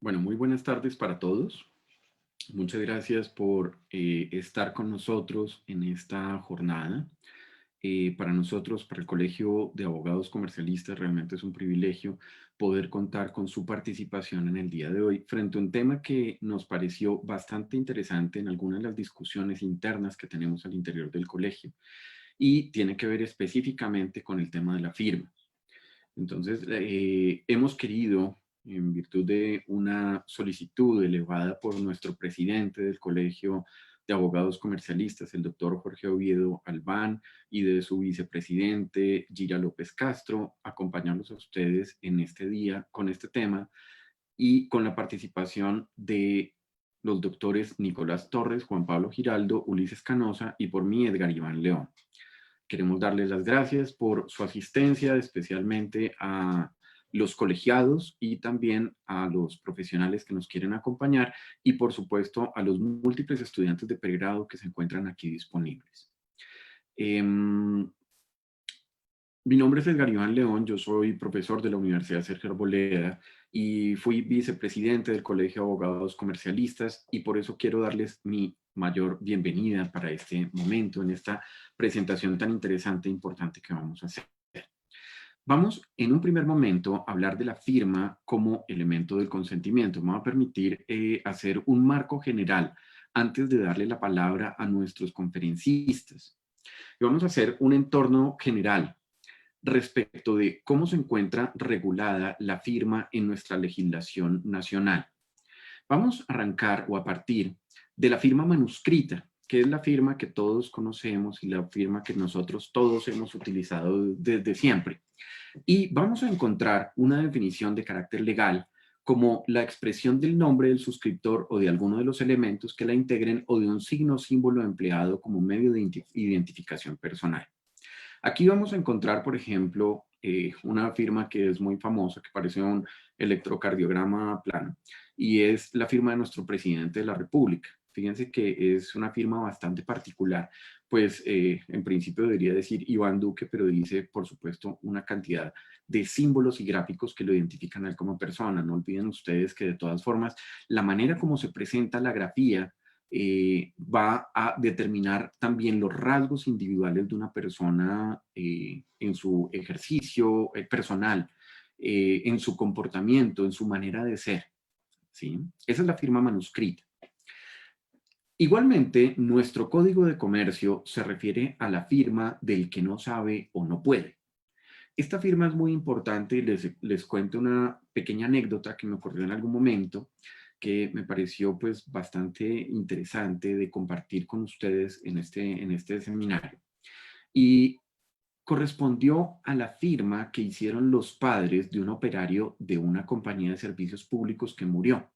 Bueno, muy buenas tardes para todos. Muchas gracias por estar con nosotros en esta jornada. Para nosotros, para el Colegio de Abogados Comercialistas, realmente es un privilegio poder contar con su participación en el día de hoy frente a un tema que nos pareció bastante interesante en algunas de las discusiones internas que tenemos al interior del colegio y tiene que ver específicamente con el tema de la firma. Entonces, hemos querido, en virtud de una solicitud elevada por nuestro presidente del Colegio de Abogados Comercialistas, el doctor Jorge Oviedo Albán, y de su vicepresidente, Gira López Castro, acompañarlos a ustedes en este día con este tema y con la participación de los doctores Nicolás Torres, Juan Pablo Giraldo, Ulises Canosa y por mí, Edgar Iván León. Queremos darles las gracias por su asistencia, especialmente a los colegiados y también a los profesionales que nos quieren acompañar y, por supuesto, a los múltiples estudiantes de pregrado que se encuentran aquí disponibles. Mi nombre es Edgar Iván León, yo soy profesor de la Universidad Sergio Arboleda y fui vicepresidente del Colegio de Abogados Comercialistas y por eso quiero darles mi mayor bienvenida para este momento, en esta presentación tan interesante e importante que vamos a hacer. Vamos en un primer momento a hablar de la firma como elemento del consentimiento. Me va a permitir hacer un marco general antes de darle la palabra a nuestros conferencistas. Y vamos a hacer un entorno general respecto de cómo se encuentra regulada la firma en nuestra legislación nacional. Vamos a arrancar o a partir de la firma manuscrita, que es la firma que todos conocemos y la firma que nosotros todos hemos utilizado desde siempre. Y vamos a encontrar una definición de carácter legal como la expresión del nombre del suscriptor o de alguno de los elementos que la integren o de un signo o símbolo empleado como medio de identificación personal. Aquí vamos a encontrar, por ejemplo, una firma que es muy famosa, que parece un electrocardiograma plano, y es la firma de nuestro presidente de la República. Fíjense que es una firma bastante particular, pues en principio debería decir Iván Duque, pero dice, por supuesto, una cantidad de símbolos y gráficos que lo identifican a él como persona. No olviden ustedes que de todas formas, la manera como se presenta la grafía va a determinar también los rasgos individuales de una persona en su ejercicio personal, en su comportamiento, en su manera de ser. ¿Sí? Esa es la firma manuscrita. Igualmente, nuestro código de comercio se refiere a la firma del que no sabe o no puede. Esta firma es muy importante y les cuento una pequeña anécdota que me ocurrió en algún momento que me pareció pues bastante interesante de compartir con ustedes en este seminario. Y correspondió a la firma que hicieron los padres de un operario de una compañía de servicios públicos que murió.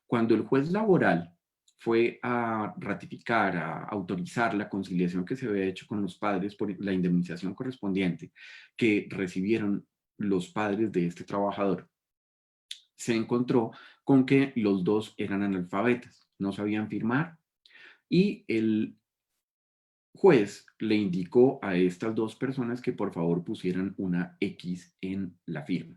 Cuando el juez laboral fue a ratificar, a autorizar la conciliación que se había hecho con los padres por la indemnización correspondiente que recibieron los padres de este trabajador, se encontró con que los dos eran analfabetas, no sabían firmar y el juez le indicó a estas dos personas que por favor pusieran una X en la firma.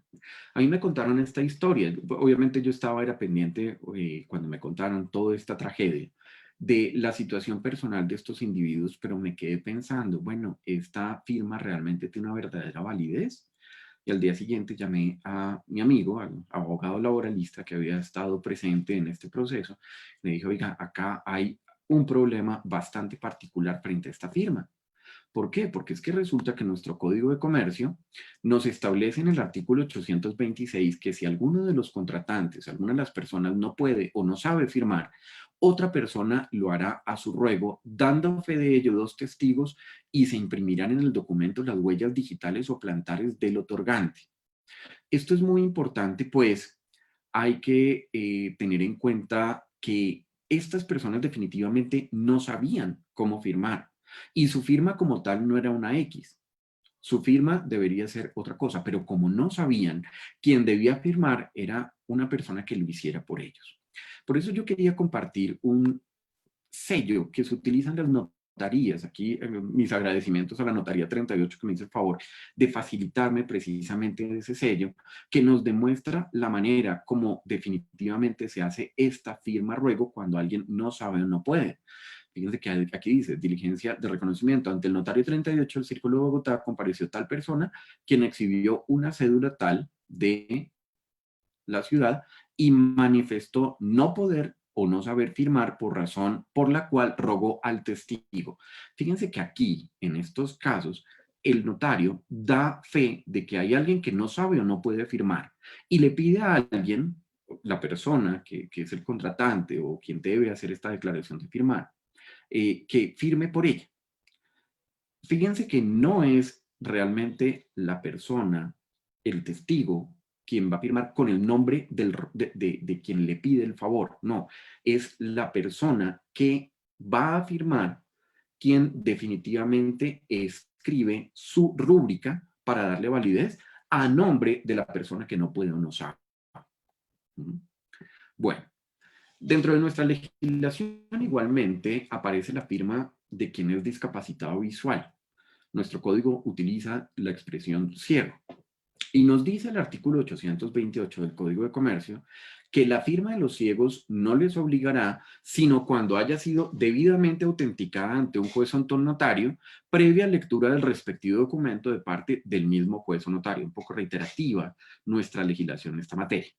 A mí me contaron esta historia, obviamente yo era pendiente cuando me contaron toda esta tragedia de la situación personal de estos individuos, pero me quedé pensando, bueno, ¿esta firma realmente tiene una verdadera validez? Y al día siguiente llamé a mi amigo, al abogado laboralista que había estado presente en este proceso. Le dije, oiga, acá hay un problema bastante particular frente a esta firma. ¿Por qué? Porque es que resulta que nuestro Código de Comercio nos establece en el artículo 826 que si alguno de los contratantes, alguna de las personas no puede o no sabe firmar, otra persona lo hará a su ruego, dando fe de ello dos testigos y se imprimirán en el documento las huellas digitales o plantares del otorgante. Esto es muy importante, pues hay que tener en cuenta que estas personas definitivamente no sabían cómo firmar y su firma como tal no era una X. Su firma debería ser otra cosa, pero como no sabían, quien debía firmar era una persona que lo hiciera por ellos. Por eso yo quería compartir un sello que se utiliza en las notarías. Aquí mis agradecimientos a la Notaría 38 que me hizo el favor de facilitarme precisamente ese sello que nos demuestra la manera como definitivamente se hace esta firma ruego cuando alguien no sabe o no puede. Fíjense que aquí dice, diligencia de reconocimiento. Ante el notario 38 del Círculo de Bogotá compareció tal persona quien exhibió una cédula tal de la ciudad y manifestó no poder o no saber firmar por razón por la cual rogó al testigo. Fíjense que aquí, en estos casos, el notario da fe de que hay alguien que no sabe o no puede firmar y le pide a alguien, la persona que es el contratante o quien debe hacer esta declaración de firmar, que firme por ella. Fíjense que no es realmente la persona, el testigo, quien va a firmar con el nombre de quien le pide el favor. No, es la persona que va a firmar quien definitivamente escribe su rúbrica para darle validez a nombre de la persona que no puede o no sabe. Bueno, dentro de nuestra legislación igualmente aparece la firma de quien es discapacitado visual. Nuestro código utiliza la expresión ciego. Y nos dice el artículo 828 del Código de Comercio que la firma de los ciegos no les obligará, sino cuando haya sido debidamente autenticada ante un juez o un notario, previa lectura del respectivo documento de parte del mismo juez o notario. Un poco reiterativa nuestra legislación en esta materia.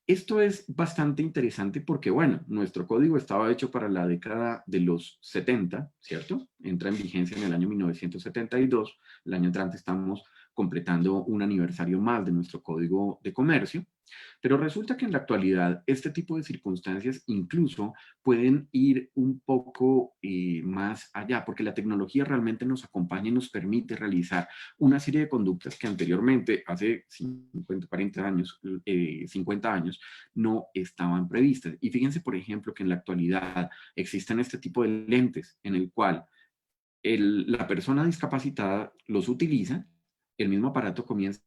Esto es bastante interesante porque, bueno, nuestro código estaba hecho para la década de los 70, ¿cierto? Entra en vigencia en el año 1972. El año entrante estamos completando un aniversario más de nuestro código de comercio. Pero resulta que en la actualidad este tipo de circunstancias incluso pueden ir un poco más allá, porque la tecnología realmente nos acompaña y nos permite realizar una serie de conductas que anteriormente, hace 50, 40 años, 50 años, no estaban previstas. Y fíjense, por ejemplo, que en la actualidad existen este tipo de lentes en el cual la persona discapacitada los utiliza, el mismo aparato comienza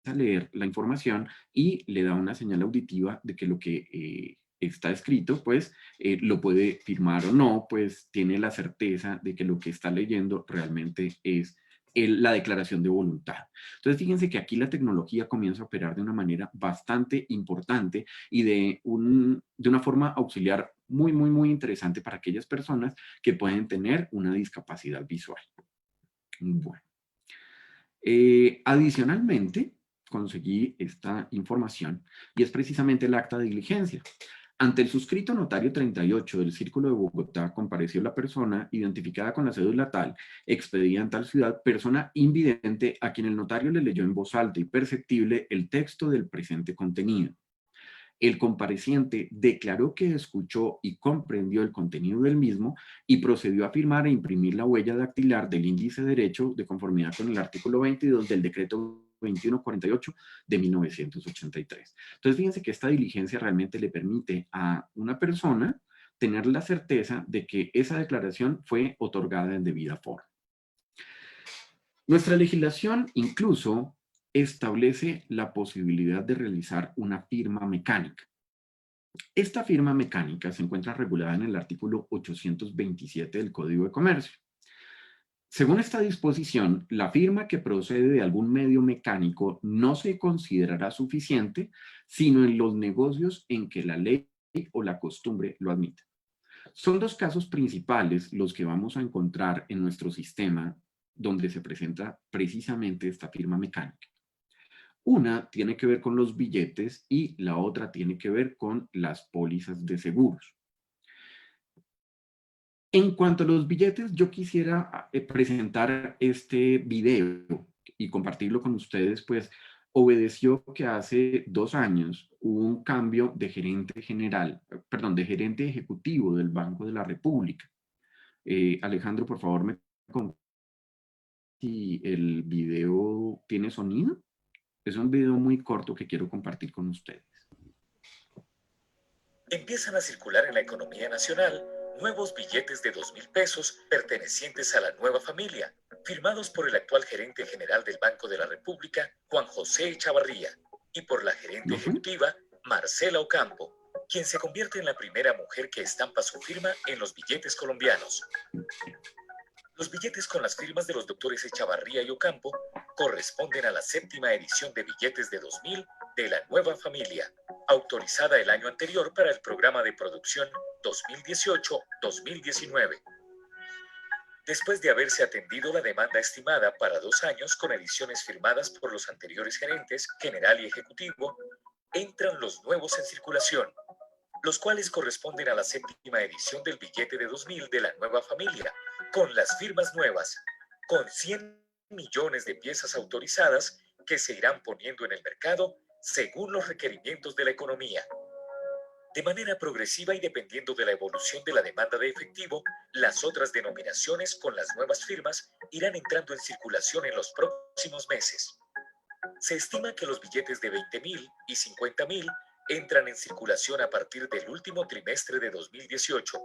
a leer la información y le da una señal auditiva de que lo que está escrito, pues lo puede firmar o no, pues tiene la certeza de que lo que está leyendo realmente es la declaración de voluntad. Entonces, fíjense que aquí la tecnología comienza a operar de una manera bastante importante y de una forma auxiliar muy, muy, muy interesante para aquellas personas que pueden tener una discapacidad visual. Bueno. Adicionalmente, conseguí esta información y es precisamente el acta de diligencia. Ante el suscrito notario 38 del Círculo de Bogotá compareció la persona identificada con la cédula tal, expedida en tal ciudad, persona invidente a quien el notario le leyó en voz alta y perceptible el texto del presente contenido. El compareciente declaró que escuchó y comprendió el contenido del mismo y procedió a firmar e imprimir la huella dactilar del índice derecho de conformidad con el artículo 22 del decreto 2148 de 1983. Entonces, fíjense que esta diligencia realmente le permite a una persona tener la certeza de que esa declaración fue otorgada en debida forma. Nuestra legislación incluso establece la posibilidad de realizar una firma mecánica. Esta firma mecánica se encuentra regulada en el artículo 827 del Código de Comercio. Según esta disposición, la firma que procede de algún medio mecánico no se considerará suficiente, sino en los negocios en que la ley o la costumbre lo admita. Son dos casos principales los que vamos a encontrar en nuestro sistema donde se presenta precisamente esta firma mecánica. Una tiene que ver con los billetes y la otra tiene que ver con las pólizas de seguros. En cuanto a los billetes, yo quisiera presentar este video y compartirlo con ustedes, pues obedeció que hace 2 años hubo un cambio de gerente general, perdón, de gerente ejecutivo del Banco de la República. Alejandro, por favor, me confirma si el video tiene sonido. Es un video muy corto que quiero compartir con ustedes. Empiezan a circular en la economía nacional nuevos billetes de 2.000 pesos pertenecientes a la nueva familia, firmados por el actual gerente general del Banco de la República, Juan José Echavarría, y por la gerente ¿No fue? ejecutiva, Marcela Ocampo. quien se convierte en la primera mujer que estampa su firma en los billetes colombianos. Los billetes con las firmas de los doctores Echavarría y Ocampo corresponden a la 7ª edición de billetes de 2000 de la Nueva Familia, autorizada el año anterior para el programa de producción 2018-2019. Después de haberse atendido la demanda estimada para 2 años con ediciones firmadas por los anteriores gerentes, general y ejecutivo, entran los nuevos en circulación, los cuales corresponden a la 7ª edición del billete de 2000 de la Nueva Familia, con las firmas nuevas, con 100 millones de piezas autorizadas que se irán poniendo en el mercado según los requerimientos de la economía. De manera progresiva y dependiendo de la evolución de la demanda de efectivo, las otras denominaciones con las nuevas firmas irán entrando en circulación en los próximos meses. Se estima que los billetes de 20.000 y 50.000 entran en circulación a partir del último trimestre de 2018,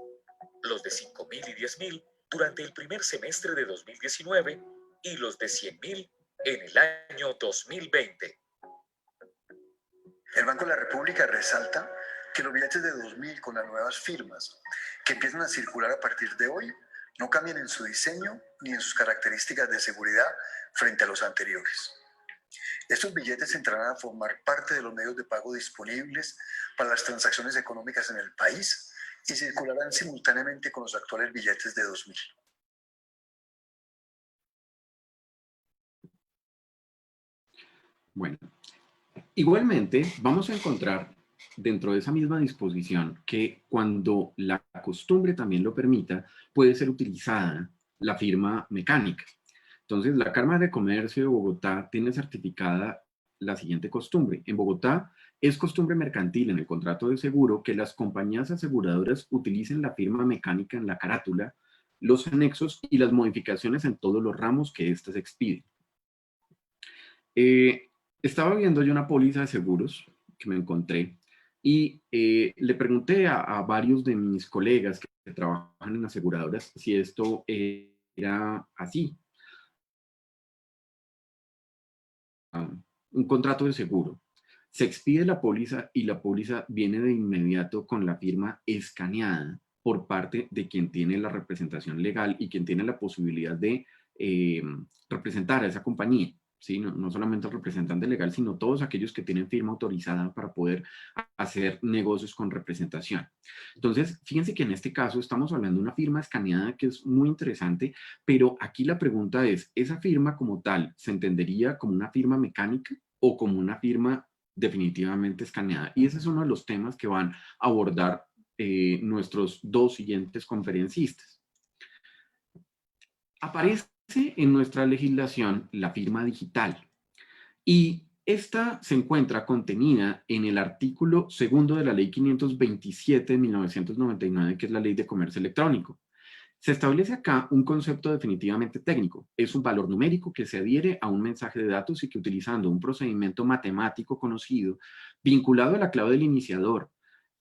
los de 5.000 y 10.000 durante el primer semestre de 2019 y los de 100.000 en el año 2020. El Banco de la República resalta que los billetes de 2000 con las nuevas firmas que empiezan a circular a partir de hoy no cambian en su diseño ni en sus características de seguridad frente a los anteriores. Estos billetes entrarán a formar parte de los medios de pago disponibles para las transacciones económicas en el país y circularán simultáneamente con los actuales billetes de 2000. Bueno, igualmente vamos a encontrar dentro de esa misma disposición que cuando la costumbre también lo permita, puede ser utilizada la firma mecánica. Entonces, la Cámara de Comercio de Bogotá tiene certificada la siguiente costumbre. En Bogotá es costumbre mercantil en el contrato de seguro que las compañías aseguradoras utilicen la firma mecánica en la carátula, los anexos y las modificaciones en todos los ramos que éstas expiden. Estaba viendo yo una póliza de seguros que me encontré y le pregunté a varios de mis colegas que trabajan en aseguradoras si esto era así. Un contrato de seguro. Se expide la póliza y la póliza viene de inmediato con la firma escaneada por parte de quien tiene la representación legal y quien tiene la posibilidad de representar a esa compañía. ¿Sí? No solamente el representante legal, sino todos aquellos que tienen firma autorizada para poder hacer negocios con representación. Entonces, fíjense que en este caso estamos hablando de una firma escaneada que es muy interesante, pero aquí la pregunta es, ¿esa firma como tal se entendería como una firma mecánica o como una firma definitivamente escaneada? Y ese es uno de los temas que van a abordar nuestros dos siguientes conferencistas. Aparece en nuestra legislación la firma digital y esta se encuentra contenida en el artículo 2 de la Ley 527 de 1999, que es la Ley de Comercio Electrónico. Se establece acá un concepto definitivamente técnico. Es un valor numérico que se adhiere a un mensaje de datos y que utilizando un procedimiento matemático conocido, vinculado a la clave del iniciador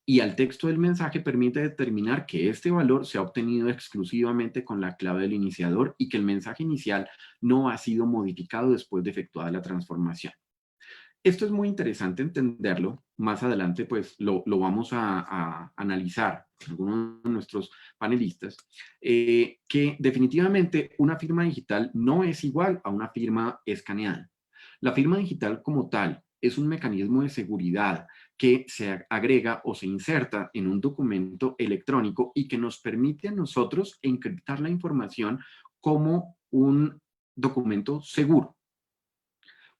y al texto del mensaje, permite determinar que este valor se ha obtenido exclusivamente con la clave del iniciador y que el mensaje inicial no ha sido modificado después de efectuada la transformación. Esto es muy interesante entenderlo. Más adelante pues lo vamos a analizar con algunos de nuestros panelistas, que definitivamente una firma digital no es igual a una firma escaneada. La firma digital como tal es un mecanismo de seguridad que se agrega o se inserta en un documento electrónico y que nos permite a nosotros encriptar la información como un documento seguro.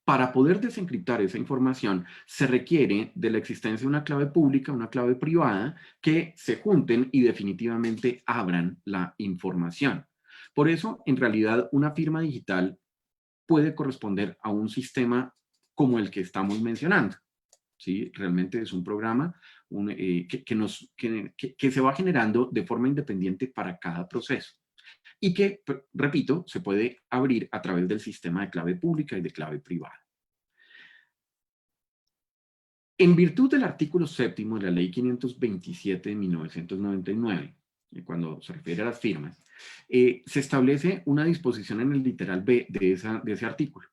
Para poder desencriptar esa información se requiere de la existencia de una clave pública, una clave privada, que se junten y definitivamente abran la información. Por eso, en realidad, una firma digital puede corresponder a un sistema como el que estamos mencionando. ¿Sí? Realmente es un programa que se va generando de forma independiente para cada proceso y que, repito, se puede abrir a través del sistema de clave pública y de clave privada. En virtud del artículo 7º de la Ley 527 de 1999, cuando se refiere a las firmas, se establece una disposición en el literal B de ese artículo.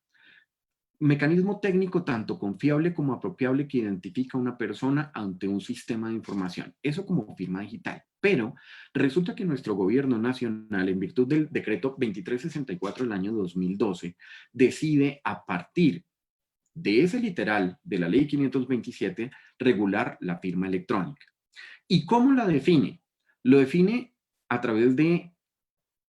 mecanismo técnico tanto confiable como apropiable que identifica a una persona ante un sistema de información. Eso como firma digital. Pero resulta que nuestro gobierno nacional, en virtud del decreto 2364 del año 2012, decide a partir de ese literal de la ley 527 regular la firma electrónica. ¿Y cómo la define? Lo define a través de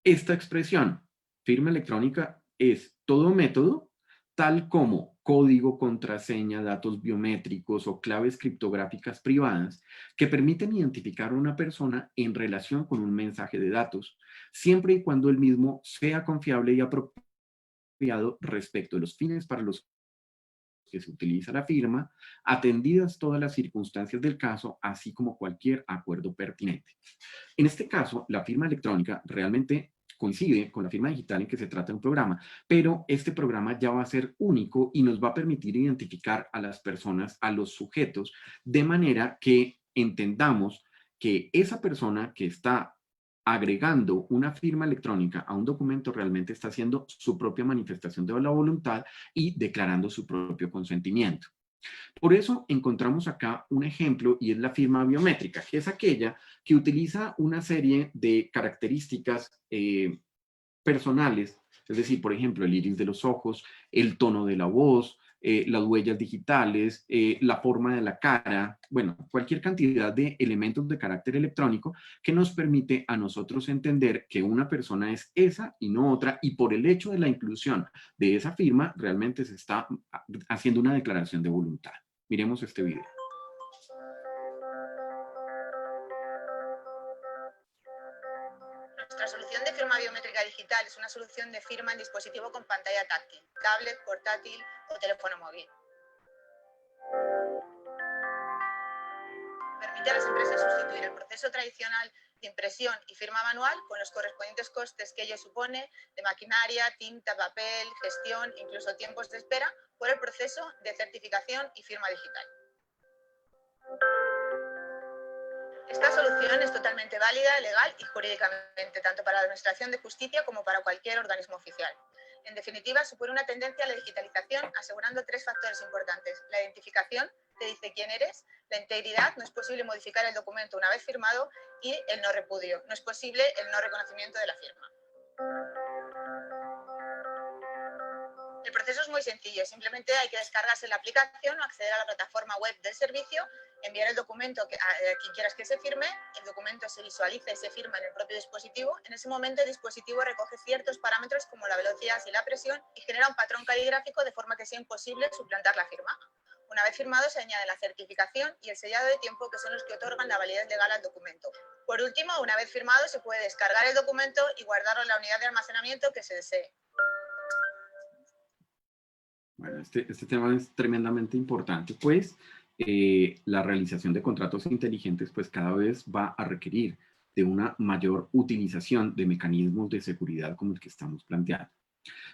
esta expresión. Firma electrónica es todo método tal como código, contraseña, datos biométricos o claves criptográficas privadas que permiten identificar a una persona en relación con un mensaje de datos, siempre y cuando el mismo sea confiable y apropiado respecto de los fines para los que se utiliza la firma, atendidas todas las circunstancias del caso, así como cualquier acuerdo pertinente. En este caso, la firma electrónica realmente coincide con la firma digital en que se trata de un programa, pero este programa ya va a ser único y nos va a permitir identificar a las personas, a los sujetos, de manera que entendamos que esa persona que está agregando una firma electrónica a un documento realmente está haciendo su propia manifestación de la voluntad y declarando su propio consentimiento. Por eso encontramos acá un ejemplo y es la firma biométrica, que es aquella que utiliza una serie de características personales, es decir, por ejemplo, el iris de los ojos, el tono de la voz, las huellas digitales, la forma de la cara, bueno, cualquier cantidad de elementos de carácter electrónico que nos permite a nosotros entender que una persona es esa y no otra, y por el hecho de la inclusión de esa firma, realmente se está haciendo una declaración de voluntad. Miremos este video. Nuestra solución de firma biométrica digital es una solución de firma en dispositivo con pantalla táctil, tablet, portátil o teléfono móvil. Permite a las empresas sustituir el proceso tradicional de impresión y firma manual con los correspondientes costes que ello supone de maquinaria, tinta, papel, gestión, incluso tiempos de espera por el proceso de certificación y firma digital. Esta solución es totalmente válida, legal y jurídicamente, tanto para la Administración de Justicia como para cualquier organismo oficial. En definitiva, supone una tendencia a la digitalización, asegurando tres factores importantes. La identificación, te dice quién eres; la integridad, no es posible modificar el documento una vez firmado; y el no repudio, no es posible el no reconocimiento de la firma. El proceso es muy sencillo, simplemente hay que descargarse la aplicación o acceder a la plataforma web del servicio, enviar el documento a quien quieras que se firme, el documento se visualiza y se firma en el propio dispositivo. En ese momento el dispositivo recoge ciertos parámetros como la velocidad y la presión y genera un patrón caligráfico de forma que sea imposible suplantar la firma. Una vez firmado se añade la certificación y el sellado de tiempo, que son los que otorgan la validez legal al documento. Por último, una vez firmado se puede descargar el documento y guardarlo en la unidad de almacenamiento que se desee. Bueno, este tema es tremendamente importante, pues la realización de contratos inteligentes pues cada vez va a requerir de una mayor utilización de mecanismos de seguridad como el que estamos planteando.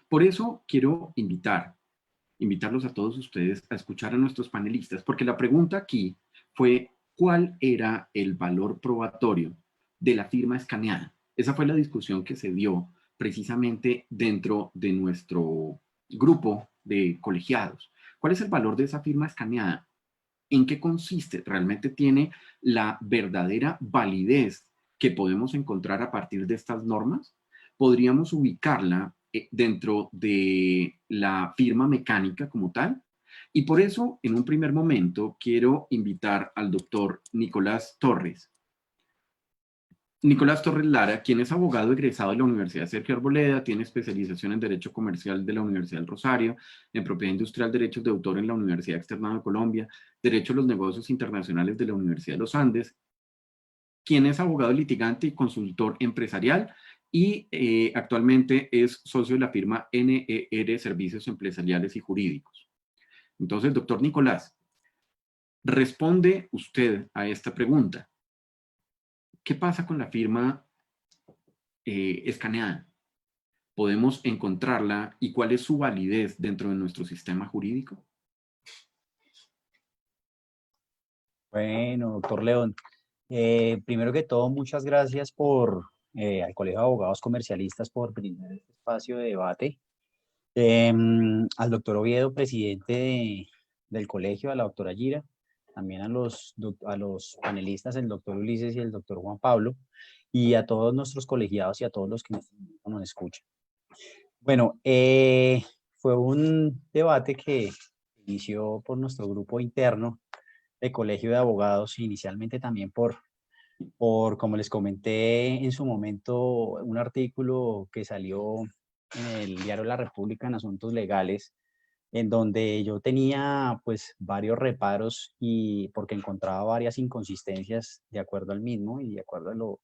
Por eso quiero invitarlos a todos ustedes a escuchar a nuestros panelistas, porque la pregunta aquí fue ¿cuál era el valor probatorio de la firma escaneada? Esa fue la discusión que se dio precisamente dentro de nuestro grupo de colegiados. ¿Cuál es el valor de esa firma escaneada? ¿En qué consiste? ¿Realmente tiene la verdadera validez que podemos encontrar a partir de estas normas? ¿Podríamos ubicarla dentro de la firma mecánica como tal? Y por eso, en un primer momento, quiero invitar al doctor Nicolás Torres. Nicolás Torres Lara, quien es abogado egresado de la Universidad Sergio Arboleda, tiene especialización en Derecho Comercial de la Universidad del Rosario, en Propiedad Industrial, Derechos de Autor en la Universidad Externada de Colombia, Derecho a los Negocios Internacionales de la Universidad de los Andes, quien es abogado litigante y consultor empresarial y actualmente es socio de la firma NER Servicios Empresariales y Jurídicos. Entonces, doctor Nicolás, responde usted a esta pregunta. ¿Qué pasa con la firma escaneada? ¿Podemos encontrarla y cuál es su validez dentro de nuestro sistema jurídico? Bueno, doctor León, primero que todo, muchas gracias al Colegio de Abogados Comercialistas por brindar este espacio de debate. al doctor Oviedo, presidente del colegio, a la doctora Gira, también a los panelistas, el doctor Ulises y el doctor Juan Pablo, y a todos nuestros colegiados y a todos los que nos escuchan. Bueno, fue un debate que inició por nuestro grupo interno de Colegio de Abogados, inicialmente también por, como les comenté en su momento, un artículo que salió en el diario La República en Asuntos Legales, en donde yo tenía pues varios reparos y porque encontraba varias inconsistencias de acuerdo al mismo y de acuerdo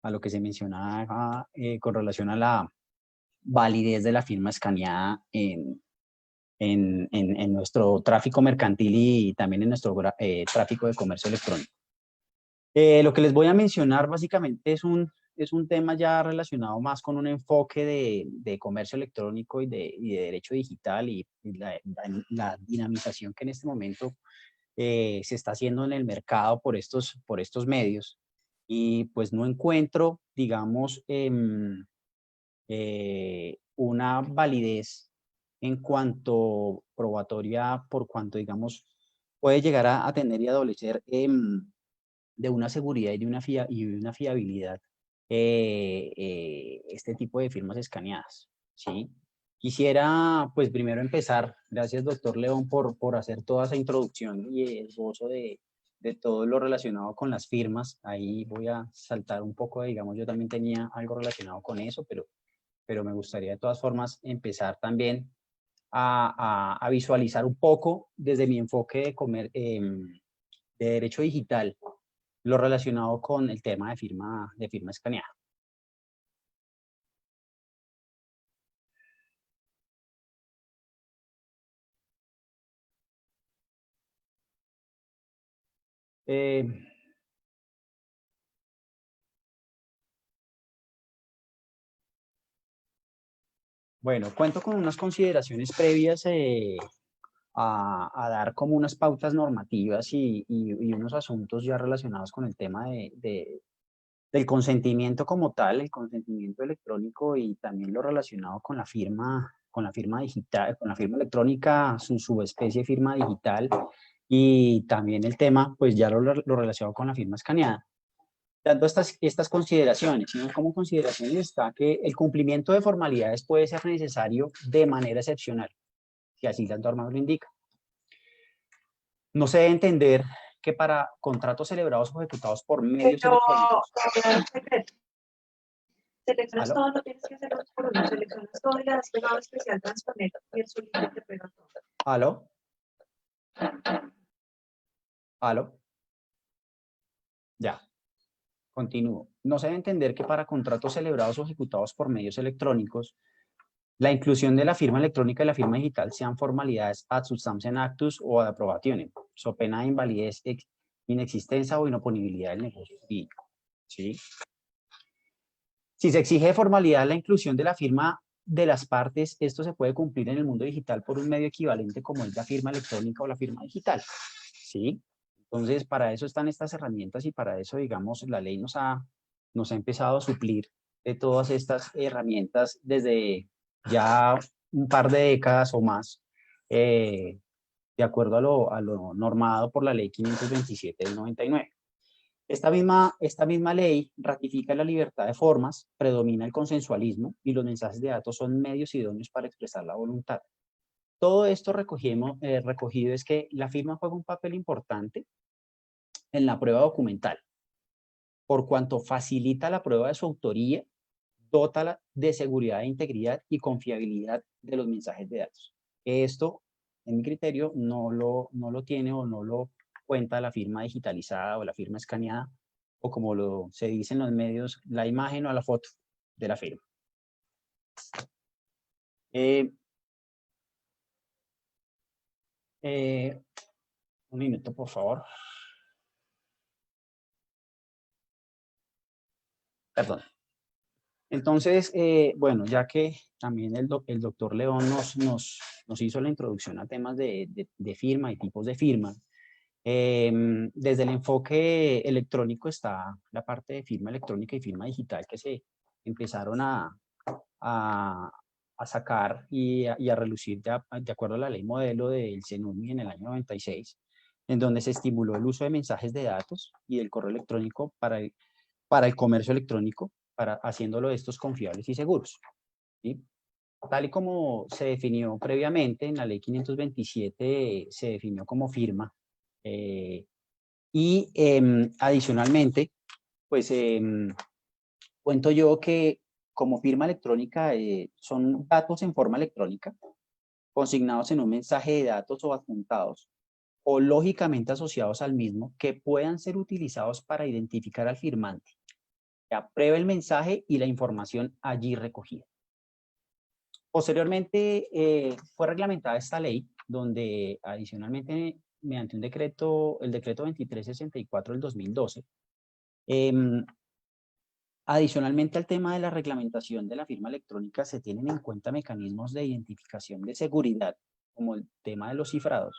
a lo que se mencionaba con relación a la validez de la firma escaneada en nuestro tráfico mercantil y también en nuestro tráfico de comercio electrónico. Lo que les voy a mencionar básicamente es un tema ya relacionado más con un enfoque de comercio electrónico y de derecho digital y la dinamización que en este momento se está haciendo en el mercado por estos medios. Y pues no encuentro, digamos, una validez en cuanto probatoria, por cuanto, digamos, puede llegar a tener y adolecer de una seguridad y de una fiabilidad este tipo de firmas escaneadas, ¿sí? Quisiera, pues, primero empezar, gracias, doctor León, por hacer toda esa introducción y el esbozo de todo lo relacionado con las firmas. Ahí voy a saltar un poco, digamos, yo también tenía algo relacionado con eso, pero me gustaría de todas formas empezar también a visualizar un poco desde mi enfoque de derecho digital lo relacionado con el tema de firma escaneada. Bueno, cuento con unas consideraciones previas a dar como unas pautas normativas y unos asuntos ya relacionados con el tema del consentimiento como tal, el consentimiento electrónico y también lo relacionado con la firma digital, con la firma electrónica, su subespecie de firma digital y también el tema, pues ya lo relacionado con la firma escaneada. Dando estas consideraciones, sino como consideraciones está que el cumplimiento de formalidades puede ser necesario de manera excepcional, si así la norma lo indica. No se debe entender que para contratos celebrados o ejecutados por medios electrónicos... Seleccionas todo, no tienes que hacerlo por uno, seleccionas todo y le das pegado especial transponer y el solito te pega todo. ¿Aló? ¿Aló? Ya. Continúo. No se debe entender que para contratos celebrados o ejecutados por medios electrónicos, la inclusión de la firma electrónica y la firma digital sean formalidades ad substanciam actus o ad approbationem, so pena de invalidez, inexistencia o inoponibilidad del negocio jurídico. ¿Sí? Si se exige de formalidad la inclusión de la firma de las partes, esto se puede cumplir en el mundo digital por un medio equivalente como es la firma electrónica o la firma digital. ¿Sí? Entonces, para eso están estas herramientas y para eso, digamos, la ley nos ha empezado a suplir de todas estas herramientas desde ya un par de décadas o más, de acuerdo a lo normado por la ley 527 del 99. Esta misma ley ratifica la libertad de formas, predomina el consensualismo y los mensajes de datos son medios idóneos para expresar la voluntad. Todo esto recogido es que la firma juega un papel importante en la prueba documental, por cuanto facilita la prueba de su autoría, dota de seguridad e integridad y confiabilidad de los mensajes de datos. Esto, en mi criterio, no lo tiene o no lo cuenta la firma digitalizada o la firma escaneada, o como se dice en los medios, la imagen o la foto de la firma. Un minuto, por favor. Perdón. Entonces, bueno, ya que también el doctor León nos hizo la introducción a temas de firma y tipos de firma, desde el enfoque electrónico está la parte de firma electrónica y firma digital que se empezaron a sacar y a relucir de acuerdo a la ley modelo del CENUMI en el año 96, en donde se estimuló el uso de mensajes de datos y del correo electrónico para el comercio electrónico, haciéndolo estos confiables y seguros, ¿sí? Tal y como se definió previamente en la ley 527, se definió como firma. Adicionalmente, pues cuento yo que como firma electrónica son datos en forma electrónica, consignados en un mensaje de datos o adjuntados, o lógicamente asociados al mismo, que puedan ser utilizados para identificar al firmante, que apruebe el mensaje y la información allí recogida. Posteriormente fue reglamentada esta ley, donde adicionalmente, mediante un decreto, el decreto 2364 del 2012, adicionalmente al tema de la reglamentación de la firma electrónica, se tienen en cuenta mecanismos de identificación de seguridad, como el tema de los cifrados,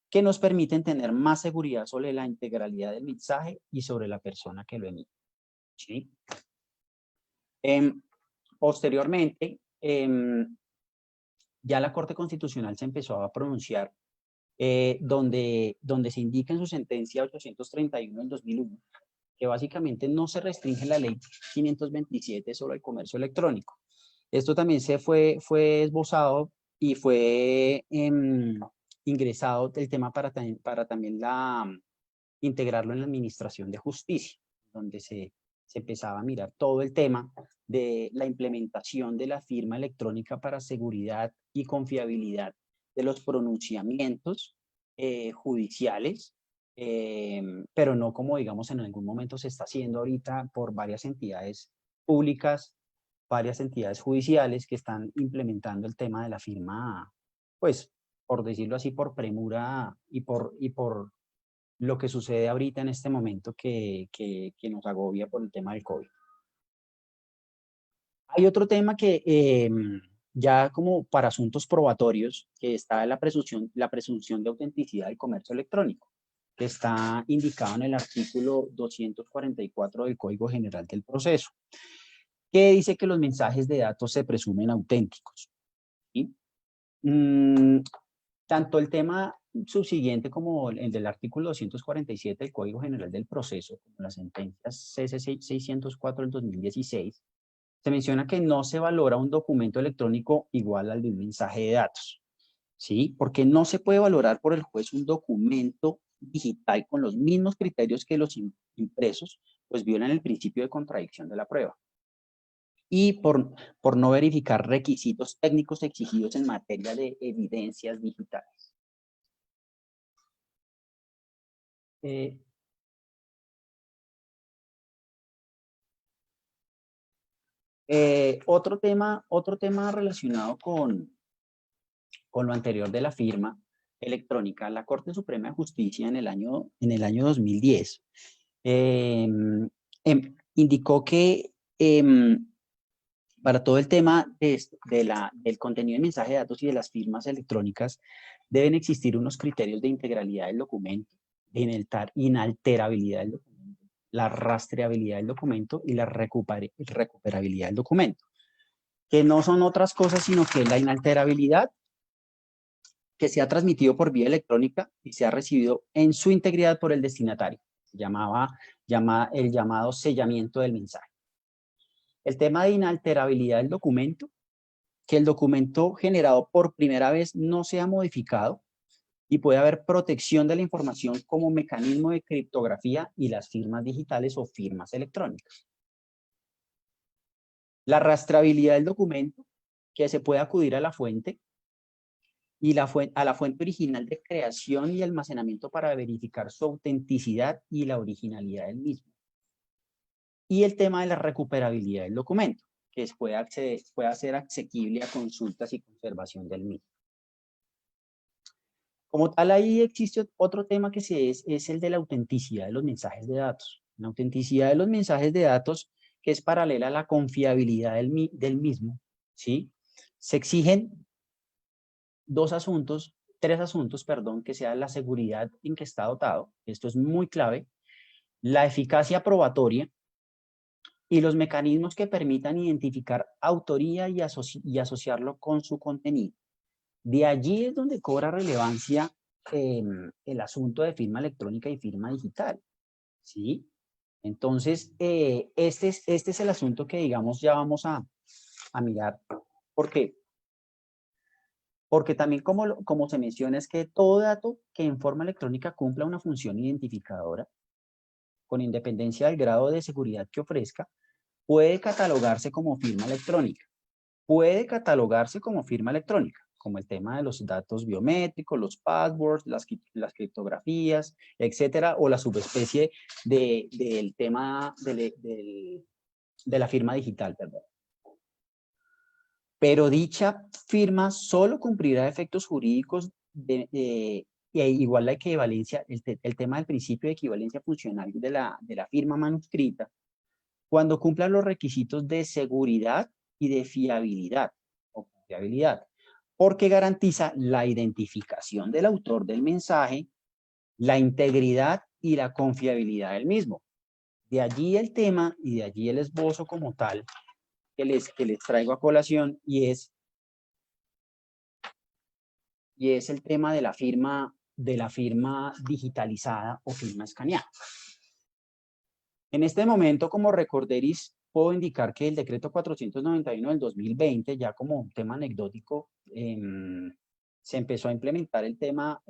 que nos permiten tener más seguridad sobre la integralidad del mensaje y sobre la persona que lo emite, ¿sí? Posteriormente, ya la Corte Constitucional se empezó a pronunciar, donde se indica en su sentencia 831 del 2001, que básicamente no se restringe la ley 527 sobre el comercio electrónico. Esto también fue esbozado y fue ingresado el tema para también integrarlo en la Administración de Justicia, donde se empezaba a mirar todo el tema de la implementación de la firma electrónica para seguridad y confiabilidad de los pronunciamientos judiciales, pero no como, digamos, en algún momento se está haciendo ahorita por varias entidades públicas, varias entidades judiciales que están implementando el tema de la firma, pues, por decirlo así, por premura y por lo que sucede ahorita en este momento que nos agobia por el tema del COVID. Hay otro tema que ya como para asuntos probatorios, que está la presunción de autenticidad del comercio electrónico, que está indicado en el artículo 244 del Código General del Proceso, que dice que los mensajes de datos se presumen auténticos, ¿sí? Tanto el tema subsiguiente como el del artículo 247 del Código General del Proceso, como las sentencias CC 604 del 2016, se menciona que no se valora un documento electrónico igual al de un mensaje de datos, ¿sí? Porque no se puede valorar por el juez un documento digital con los mismos criterios que los impresos, pues violan el principio de contradicción de la prueba. Y por no verificar requisitos técnicos exigidos en materia de evidencias digitales. Otro tema relacionado con lo anterior de la firma electrónica, la Corte Suprema de Justicia en el año 2010 indicó que para todo el tema del contenido de mensaje de datos y de las firmas electrónicas deben existir unos criterios de integralidad del documento, de inalterabilidad del documento, la rastreabilidad del documento y la recuperabilidad del documento, que no son otras cosas sino que la inalterabilidad, que sea transmitido por vía electrónica y sea recibido en su integridad por el destinatario, el llamado sellamiento del mensaje. El tema de inalterabilidad del documento, que el documento generado por primera vez no sea modificado y puede haber protección de la información como mecanismo de criptografía y las firmas digitales o firmas electrónicas. La rastreabilidad del documento, que se puede acudir a la fuente y a la fuente original de creación y almacenamiento para verificar su autenticidad y la originalidad del mismo. Y el tema de la recuperabilidad del documento, que pueda ser asequible a consultas y conservación del mismo. Como tal, ahí existe otro tema que es el de la autenticidad de los mensajes de datos. La autenticidad de los mensajes de datos, que es paralela a la confiabilidad del mismo, ¿sí? Se exigen tres asuntos, que sea la seguridad en que está dotado, esto es muy clave, la eficacia probatoria y los mecanismos que permitan identificar autoría y asociarlo con su contenido. De allí es donde cobra relevancia el asunto de firma electrónica y firma digital, ¿sí? Entonces, este es el asunto que, digamos, ya vamos a mirar. ¿Por qué? Porque también, como se menciona, es que todo dato que en forma electrónica cumpla una función identificadora, con independencia del grado de seguridad que ofrezca, puede catalogarse como firma electrónica. Puede catalogarse como firma electrónica, como el tema de los datos biométricos, los passwords, las criptografías, etcétera, o la subespecie del tema de la firma digital, perdón. Pero dicha firma solo cumplirá efectos jurídicos igual la equivalencia, el tema del principio de equivalencia funcional de la firma manuscrita, cuando cumpla los requisitos de seguridad y de fiabilidad o confiabilidad, porque garantiza la identificación del autor del mensaje, la integridad y la confiabilidad del mismo. De allí el tema y de allí el esbozo como tal que les traigo a colación y es el tema de la firma digitalizada o firma escaneada. En este momento, como recorderis, puedo indicar que el decreto 491 del 2020, ya como un tema anecdótico, se empezó a implementar el tema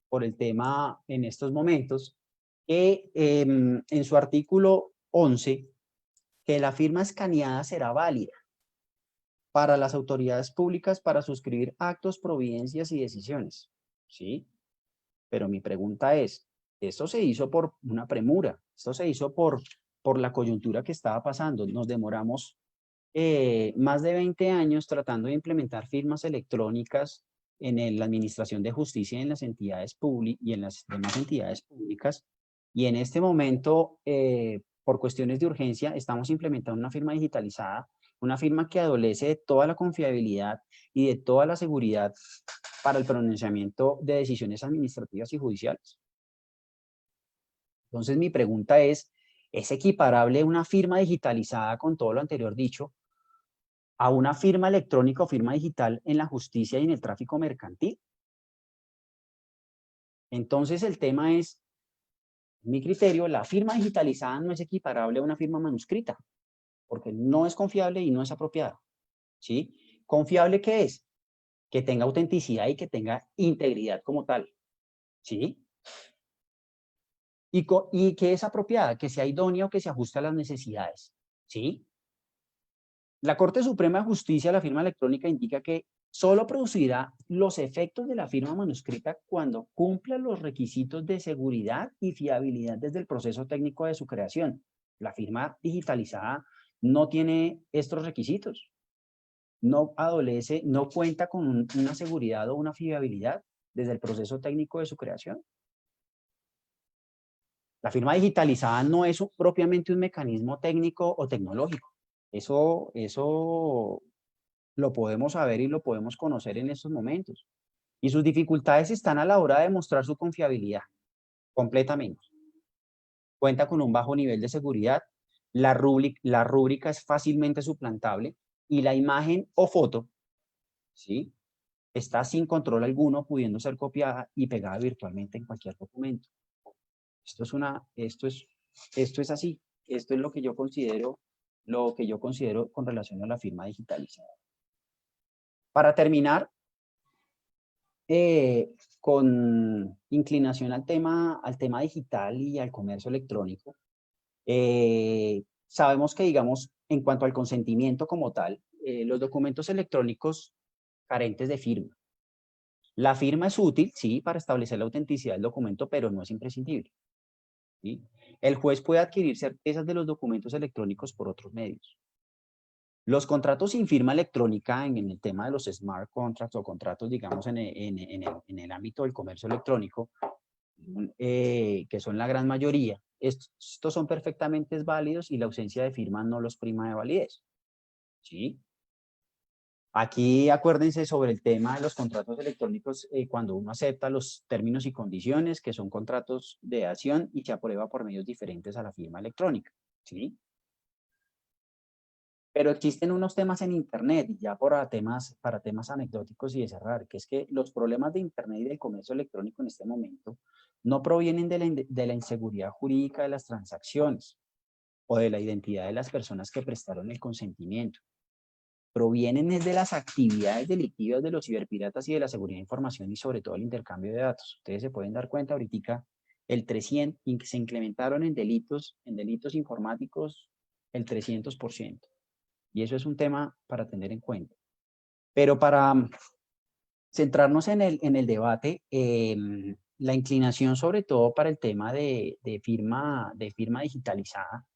por el tema en estos momentos, que en su artículo 11, que la firma escaneada será válida para las autoridades públicas para suscribir actos, providencias y decisiones, ¿sí? Pero mi pregunta es, esto se hizo por una premura, esto se hizo por la coyuntura que estaba pasando. Nos demoramos más de 20 años tratando de implementar firmas electrónicas en la Administración de Justicia y en las entidades públicas y en las demás entidades públicas. Y en este momento, por cuestiones de urgencia, estamos implementando una firma digitalizada, una firma que adolece de toda la confiabilidad y de toda la seguridad para el pronunciamiento de decisiones administrativas y judiciales. Entonces, mi pregunta ¿es equiparable una firma digitalizada con todo lo anterior dicho a una firma electrónica o firma digital en la justicia y en el tráfico mercantil? Entonces, el tema es, mi criterio, la firma digitalizada no es equiparable a una firma manuscrita, porque no es confiable y no es apropiada, ¿sí? ¿Confiable qué es? Que tenga autenticidad y que tenga integridad como tal, ¿sí? Y que es apropiada, que sea idónea o que se ajuste a las necesidades, ¿sí? La Corte Suprema de Justicia, la firma electrónica, indica que solo producirá los efectos de la firma manuscrita cuando cumpla los requisitos de seguridad y fiabilidad desde el proceso técnico de su creación. La firma digitalizada no tiene estos requisitos. No adolece, no cuenta con una seguridad o una fiabilidad desde el proceso técnico de su creación. La firma digitalizada no es propiamente un mecanismo técnico o tecnológico. Eso lo podemos saber y lo podemos conocer en estos momentos. Y sus dificultades están a la hora de mostrar su confiabilidad, completamente. Cuenta con un bajo nivel de seguridad, la rúbrica es fácilmente suplantable y la imagen o foto, ¿sí?, está sin control alguno, pudiendo ser copiada y pegada virtualmente en cualquier documento. Esto es así. Esto es lo que yo considero con relación a la firma digitalizada. Para terminar, con inclinación al tema digital y al comercio electrónico, sabemos que, digamos, en cuanto al consentimiento como tal, los documentos electrónicos carentes de firma. La firma es útil, sí, para establecer la autenticidad del documento, pero no es imprescindible, ¿sí? El juez puede adquirir certezas de los documentos electrónicos por otros medios. Los contratos sin firma electrónica en el tema de los smart contracts o contratos, digamos, en el ámbito del comercio electrónico, que son la gran mayoría, estos son perfectamente válidos y la ausencia de firma no los prima de validez, ¿sí? Aquí acuérdense sobre el tema de los contratos electrónicos cuando uno acepta los términos y condiciones, que son contratos de acción y se aprueba por medios diferentes a la firma electrónica, ¿sí? Pero existen unos temas en Internet, y ya para temas anecdóticos y de cerrar, que es que los problemas de Internet y del comercio electrónico en este momento no provienen de la inseguridad jurídica de las transacciones o de la identidad de las personas que prestaron el consentimiento. Provienen de las actividades delictivas de los ciberpiratas y de la seguridad de información y sobre todo el intercambio de datos. Ustedes se pueden dar cuenta ahorita, se incrementaron en delitos informáticos el 300%. Y eso es un tema para tener en cuenta. Pero para centrarnos en el debate, la inclinación sobre todo para el tema de firma digitalizada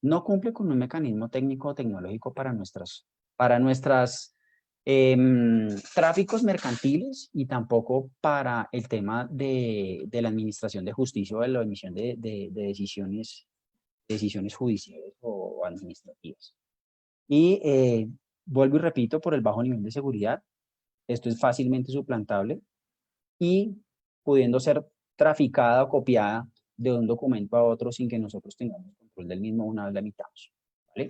no cumple con un mecanismo técnico o tecnológico para nuestras tráficos mercantiles y tampoco para el tema de la administración de justicia o de la emisión de decisiones judiciales o administrativas. Y vuelvo y repito, por el bajo nivel de seguridad, esto es fácilmente suplantable y pudiendo ser traficada o copiada de un documento a otro sin que nosotros tengamos control del mismo una vez la emitamos. ¿Vale?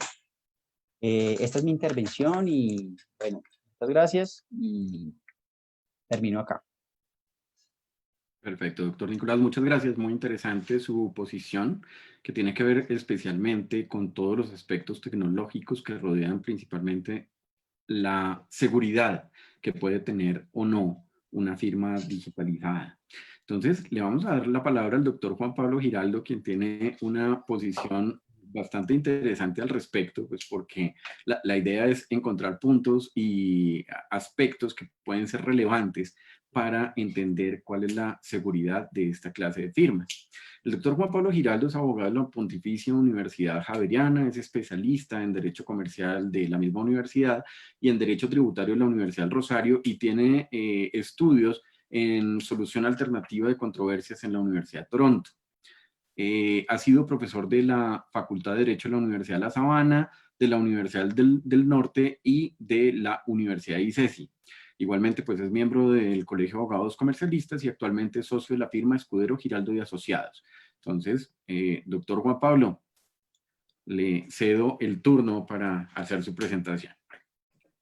Esta es mi intervención y bueno, muchas gracias y termino acá. Perfecto, doctor Nicolás, muchas gracias. Muy interesante su posición, que tiene que ver especialmente con todos los aspectos tecnológicos que rodean principalmente la seguridad que puede tener o no una firma digitalizada. Entonces, le vamos a dar la palabra al doctor Juan Pablo Giraldo, quien tiene una posición bastante interesante al respecto, pues porque la idea es encontrar puntos y aspectos que pueden ser relevantes para entender cuál es la seguridad de esta clase de firmas. El doctor Juan Pablo Giraldo es abogado de la Pontificia Universidad Javeriana, es especialista en Derecho Comercial de la misma universidad y en Derecho Tributario de la Universidad del Rosario y tiene estudios en Solución Alternativa de Controversias en la Universidad de Toronto. Ha sido profesor de la Facultad de Derecho de la Universidad de La Sabana, de la Universidad del Norte y de la Universidad de ICESI. Igualmente, pues es miembro del Colegio de Abogados Comercialistas y actualmente es socio de la firma Escudero, Giraldo y Asociados. Entonces, doctor Juan Pablo, le cedo el turno para hacer su presentación.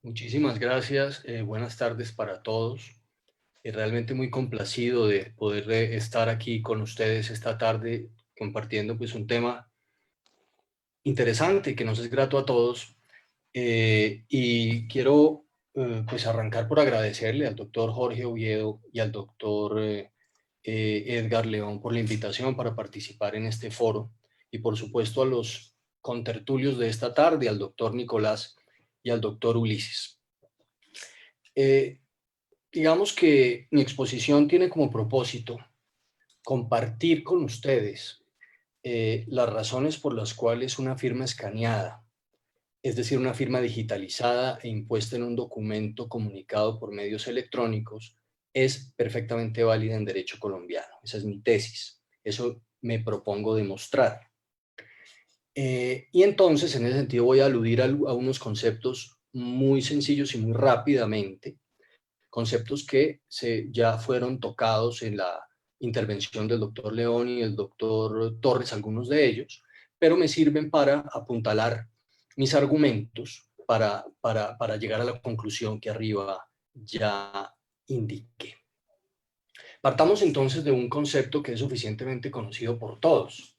Muchísimas gracias. Buenas tardes para todos. Realmente muy complacido de poder estar aquí con ustedes esta tarde compartiendo pues un tema interesante que nos es grato a todos. Y quiero pues arrancar por agradecerle al doctor Jorge Oviedo y al doctor Edgar León por la invitación para participar en este foro y por supuesto a los contertulios de esta tarde, al doctor Nicolás y al doctor Ulises. Digamos que mi exposición tiene como propósito compartir con ustedes las razones por las cuales una firma escaneada, es decir, una firma digitalizada e impuesta en un documento comunicado por medios electrónicos, es perfectamente válida en derecho colombiano. Esa es mi tesis. Eso me propongo demostrar. Y entonces, en ese sentido, voy a aludir a unos conceptos muy sencillos y muy rápidamente, conceptos que ya fueron tocados en la intervención del doctor León y el doctor Torres, algunos de ellos, pero me sirven para apuntalar mis argumentos para llegar a la conclusión que arriba ya indiqué. Partamos entonces de un concepto que es suficientemente conocido por todos,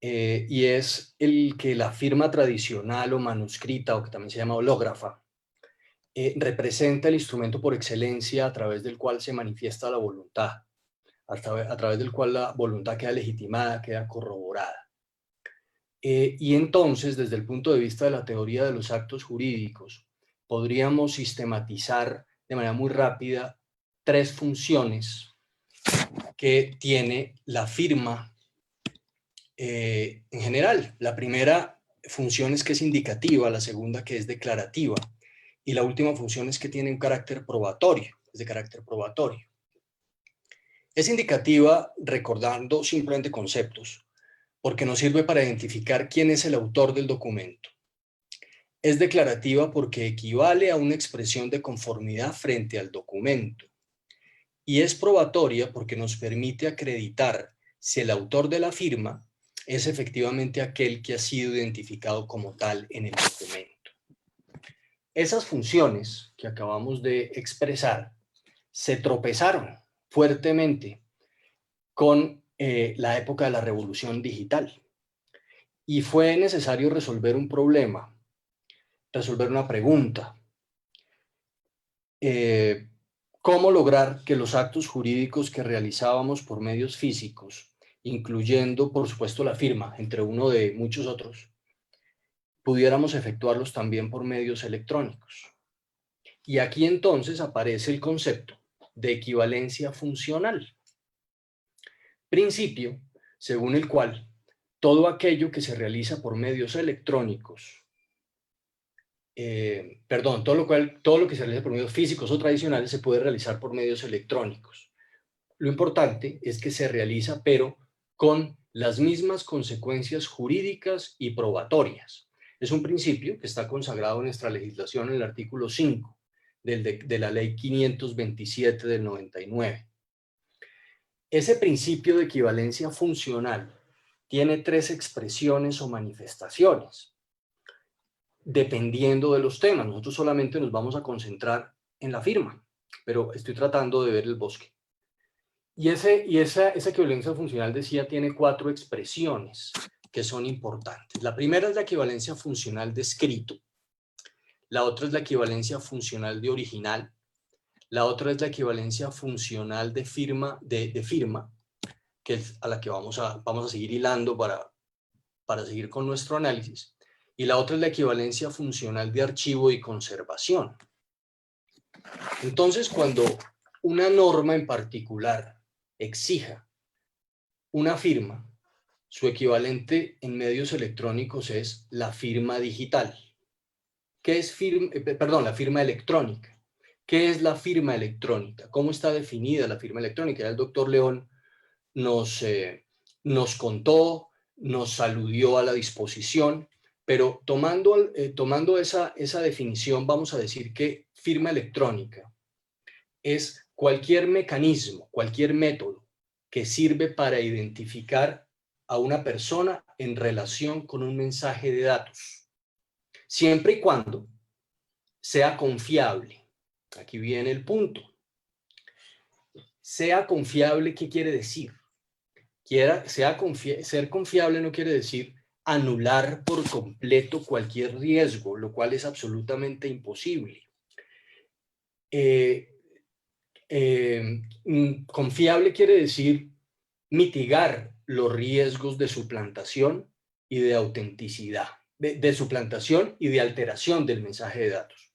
y es el que la firma tradicional o manuscrita, o que también se llama hológrafa, representa el instrumento por excelencia a través del cual se manifiesta la voluntad, a través del cual la voluntad queda legitimada, queda corroborada. Y entonces, desde el punto de vista de la teoría de los actos jurídicos, podríamos sistematizar de manera muy rápida 3 funciones que tiene la firma en general. La primera función es que es indicativa, la segunda que es declarativa, y la última función es que tiene un carácter probatorio, es de carácter probatorio. Es indicativa recordando simplemente conceptos, porque nos sirve para identificar quién es el autor del documento. Es declarativa porque equivale a una expresión de conformidad frente al documento. Y es probatoria porque nos permite acreditar si el autor de la firma es efectivamente aquel que ha sido identificado como tal en el documento. Esas funciones que acabamos de expresar se tropezaron fuertemente con la época de la revolución digital. Y fue necesario resolver un problema, resolver una pregunta. ¿Cómo lograr que los actos jurídicos que realizábamos por medios físicos, incluyendo, por supuesto, la firma, entre uno de muchos otros, pudiéramos efectuarlos también por medios electrónicos? Y aquí entonces aparece el concepto de equivalencia funcional. Principio según el cual todo aquello que se realiza por medios electrónicos, todo lo que se realiza por medios físicos o tradicionales se puede realizar por medios electrónicos. Lo importante es que se realiza, pero con las mismas consecuencias jurídicas y probatorias. Es un principio que está consagrado en nuestra legislación en el artículo 5 de la ley 527 del 99. Ese principio de equivalencia funcional tiene 3 expresiones o manifestaciones, dependiendo de los temas. Nosotros solamente nos vamos a concentrar en la firma, pero estoy tratando de ver el bosque. Y esa equivalencia funcional, decía, tiene 4 expresiones que son importantes. La primera es la equivalencia funcional de escrito, la otra es la equivalencia funcional de original, la otra es la equivalencia funcional de firma, que es a la que vamos a seguir hilando para seguir con nuestro análisis, y la otra es la equivalencia funcional de archivo y conservación. Entonces, cuando una norma en particular exija una firma, su equivalente en medios electrónicos es la firma digital. ¿Qué es la firma electrónica? ¿Qué es la firma electrónica? ¿Cómo está definida la firma electrónica? Ya el doctor León nos contó, nos aludió a la disposición, pero tomando esa definición, vamos a decir que firma electrónica es cualquier mecanismo, cualquier método que sirve para identificar a una persona en relación con un mensaje de datos, siempre y cuando sea confiable. Aquí viene el punto. Sea confiable, ¿qué quiere decir? Ser confiable no quiere decir anular por completo cualquier riesgo, lo cual es absolutamente imposible. Confiable quiere decir mitigar los riesgos de suplantación y de autenticidad, de suplantación y de alteración del mensaje de datos.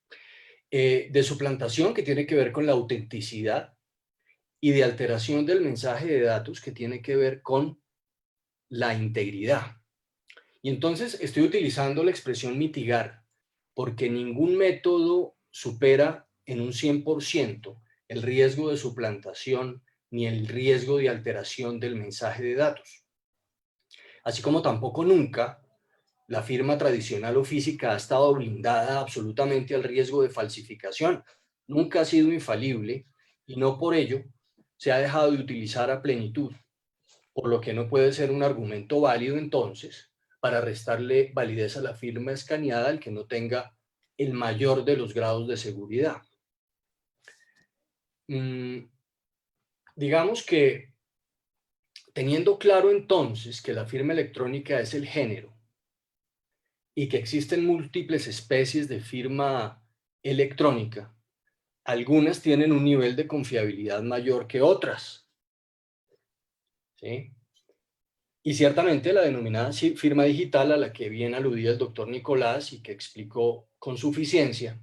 De suplantación, que tiene que ver con la autenticidad, y de alteración del mensaje de datos, que tiene que ver con la integridad. Y entonces estoy utilizando la expresión mitigar, porque ningún método supera en un 100% el riesgo de suplantación ni el riesgo de alteración del mensaje de datos. Así como tampoco nunca la firma tradicional o física ha estado blindada absolutamente al riesgo de falsificación. Nunca ha sido infalible y no por ello se ha dejado de utilizar a plenitud, por lo que no puede ser un argumento válido entonces para restarle validez a la firma escaneada al que no tenga el mayor de los grados de seguridad. Digamos que teniendo claro entonces que la firma electrónica es el género y que existen múltiples especies de firma electrónica, algunas tienen un nivel de confiabilidad mayor que otras, ¿sí? Y ciertamente la denominada firma digital, a la que bien aludía el doctor Nicolás y que explicó con suficiencia,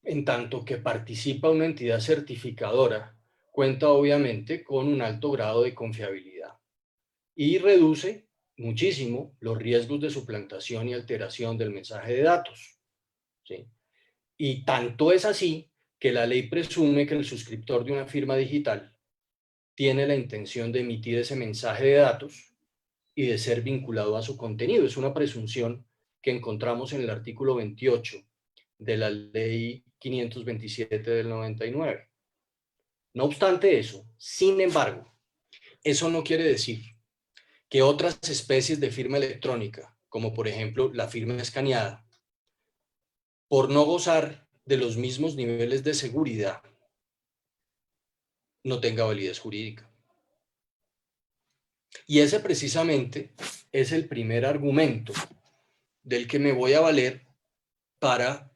en tanto que participa una entidad certificadora, cuenta obviamente con un alto grado de confiabilidad y reduce muchísimo los riesgos de suplantación y alteración del mensaje de datos, ¿sí? Y tanto es así que la ley presume que el suscriptor de una firma digital tiene la intención de emitir ese mensaje de datos y de ser vinculado a su contenido. Es una presunción que encontramos en el artículo 28 de la ley 527 del 99. No obstante eso, sin embargo, eso no quiere decir que otras especies de firma electrónica, como por ejemplo la firma escaneada, por no gozar de los mismos niveles de seguridad, no tenga validez jurídica. Y ese precisamente es el primer argumento del que me voy a valer para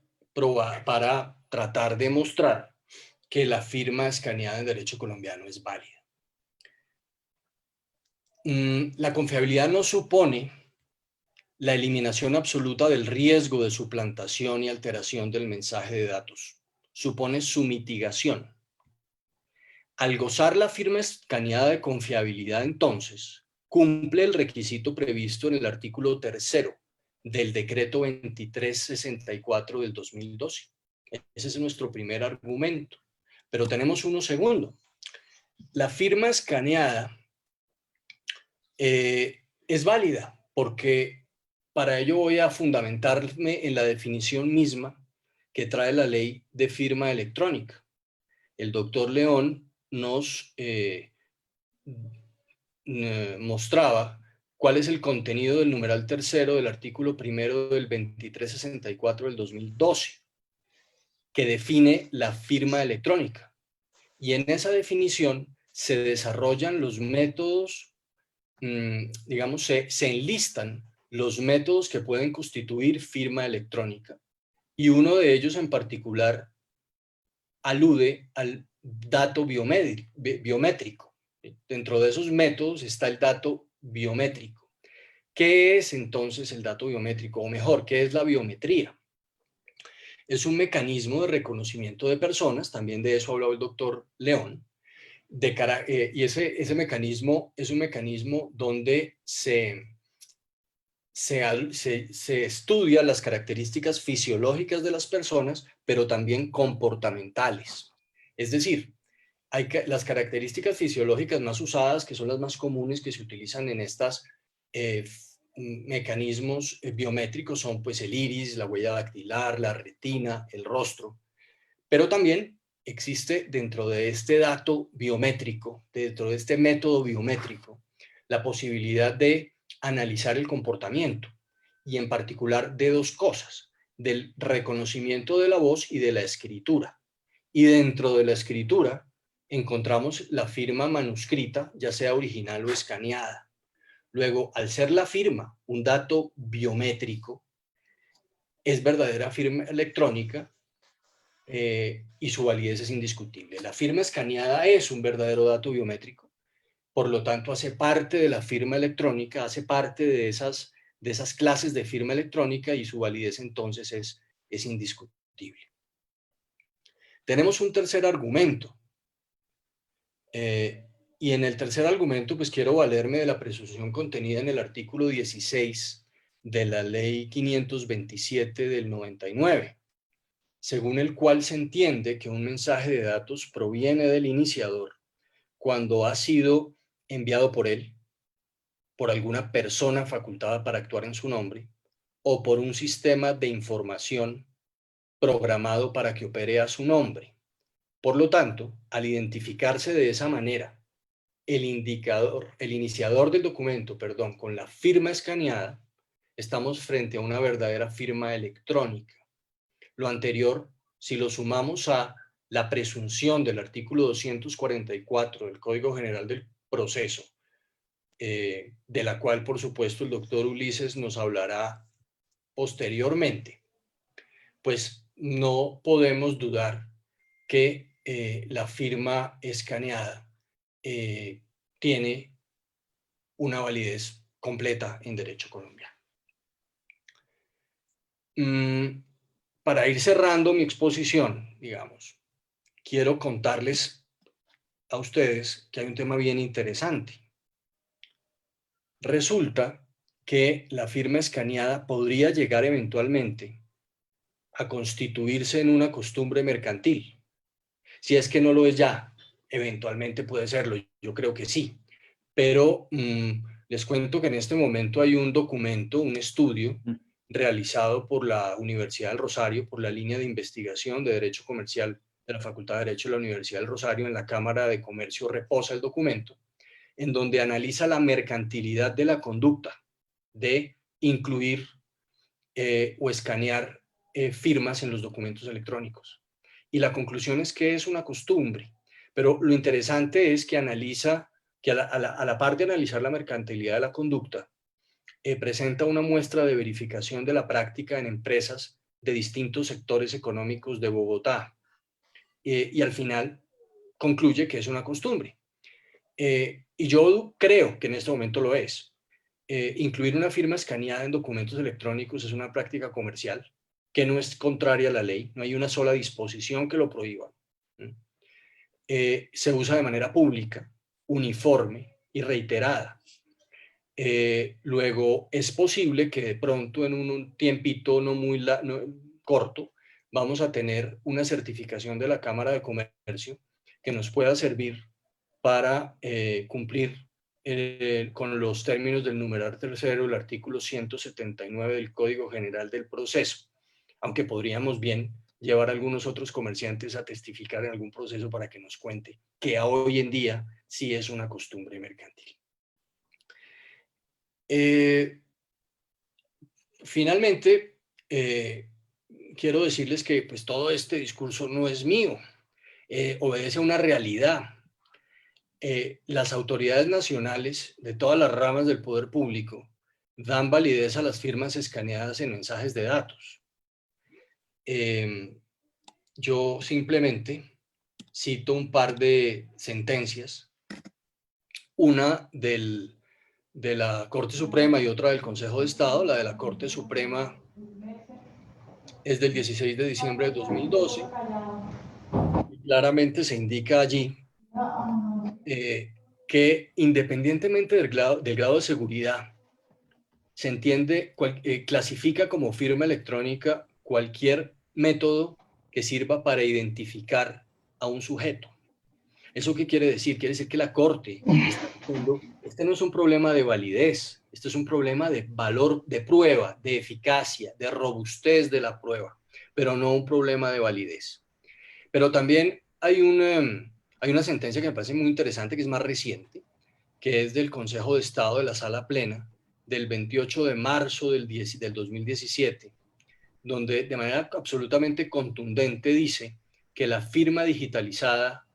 tratar de mostrar que la firma escaneada en derecho colombiano es válida. La confiabilidad no supone la eliminación absoluta del riesgo de suplantación y alteración del mensaje de datos. Supone su mitigación. Al gozar la firma escaneada de confiabilidad, entonces, cumple el requisito previsto en el artículo 3º del decreto 2364 del 2012. Ese es nuestro primer argumento. Pero tenemos uno segundo. La firma escaneada es válida porque para ello voy a fundamentarme en la definición misma que trae la ley de firma electrónica. El doctor León nos mostraba cuál es el contenido del numeral 3º del artículo 1º del 2364 del 2012, que define la firma electrónica. Y en esa definición se desarrollan los métodos, digamos, se enlistan los métodos que pueden constituir firma electrónica. Y uno de ellos en particular alude al dato biométrico. Dentro de esos métodos está el dato biométrico. ¿Qué es entonces el dato biométrico? O mejor, ¿qué es la biometría? Es un mecanismo de reconocimiento de personas, también de eso hablaba el doctor León, y ese mecanismo es un mecanismo donde se estudia las características fisiológicas de las personas, pero también comportamentales. Es decir, las características fisiológicas más usadas, que son las más comunes que se utilizan en estos mecanismos biométricos, son pues el iris, la huella dactilar, la retina, el rostro, pero también existe dentro de este dato biométrico, dentro de este método biométrico, la posibilidad de analizar el comportamiento y en particular de dos cosas, del reconocimiento de la voz y de la escritura. Y dentro de la escritura encontramos la firma manuscrita, ya sea original o escaneada. Luego, al ser la firma un dato biométrico, es verdadera firma electrónica, y su validez es indiscutible. La firma escaneada es un verdadero dato biométrico, por lo tanto hace parte de la firma electrónica, hace parte de esas clases de firma electrónica y su validez entonces es indiscutible. Tenemos un tercer argumento, y en el tercer argumento pues quiero valerme de la presunción contenida en el artículo 16 de la ley 527 del 99, según el cual se entiende que un mensaje de datos proviene del iniciador cuando ha sido enviado por él, por alguna persona facultada para actuar en su nombre, o por un sistema de información programado para que opere a su nombre. Por lo tanto, al identificarse de esa manera el iniciador del documento, con la firma escaneada, estamos frente a una verdadera firma electrónica. Lo anterior, si lo sumamos a la presunción del artículo 244 del Código General del Proceso, de la cual, por supuesto, el doctor Ulises nos hablará posteriormente, pues no podemos dudar que la firma escaneada tiene una validez completa en derecho colombiano. Para ir cerrando mi exposición, digamos, quiero contarles a ustedes que hay un tema bien interesante. Resulta que la firma escaneada podría llegar eventualmente a constituirse en una costumbre mercantil. Si es que no lo es ya, eventualmente puede serlo, yo creo que sí. Pero les cuento que en este momento hay un documento, un estudio realizado por la Universidad del Rosario, por la línea de investigación de Derecho Comercial de la Facultad de Derecho de la Universidad del Rosario. En la Cámara de Comercio reposa el documento, en donde analiza la mercantilidad de la conducta de incluir o escanear firmas en los documentos electrónicos. Y la conclusión es que es una costumbre. Pero lo interesante es que analiza, que a la par de analizar la mercantilidad de la conducta, presenta una muestra de verificación de la práctica en empresas de distintos sectores económicos de Bogotá. Y al final concluye que es una costumbre. Y yo creo que en este momento lo es. Incluir una firma escaneada en documentos electrónicos es una práctica comercial que no es contraria a la ley. No hay una sola disposición que lo prohíba. Se usa de manera pública, uniforme y reiterada. Luego es posible que de pronto en un tiempito no muy corto vamos a tener una certificación de la Cámara de Comercio que nos pueda servir para cumplir con los términos del numeral tercero del artículo 179 del Código General del Proceso, aunque podríamos bien llevar a algunos otros comerciantes a testificar en algún proceso para que nos cuente que hoy en día sí es una costumbre mercantil. Finalmente, quiero decirles que pues, todo este discurso no es mío, obedece a una realidad. Las autoridades nacionales de todas las ramas del poder público dan validez a las firmas escaneadas en mensajes de datos. Yo simplemente cito un par de sentencias, una de la Corte Suprema y otra del Consejo de Estado. La de la Corte Suprema es del 16 de diciembre de 2012 y claramente se indica allí que independientemente del grado de seguridad, se entiende, clasifica como firma electrónica cualquier método que sirva para identificar a un sujeto. ¿Eso qué quiere decir? Quiere decir que la Corte está diciendo, este no es un problema de validez, este es un problema de valor de prueba, de eficacia, de robustez de la prueba, pero no un problema de validez. Pero también hay una sentencia que me parece muy interesante, que es más reciente, que es del Consejo de Estado de la Sala Plena, del 28 de marzo del 2017, donde de manera absolutamente contundente dice que la firma digitalizada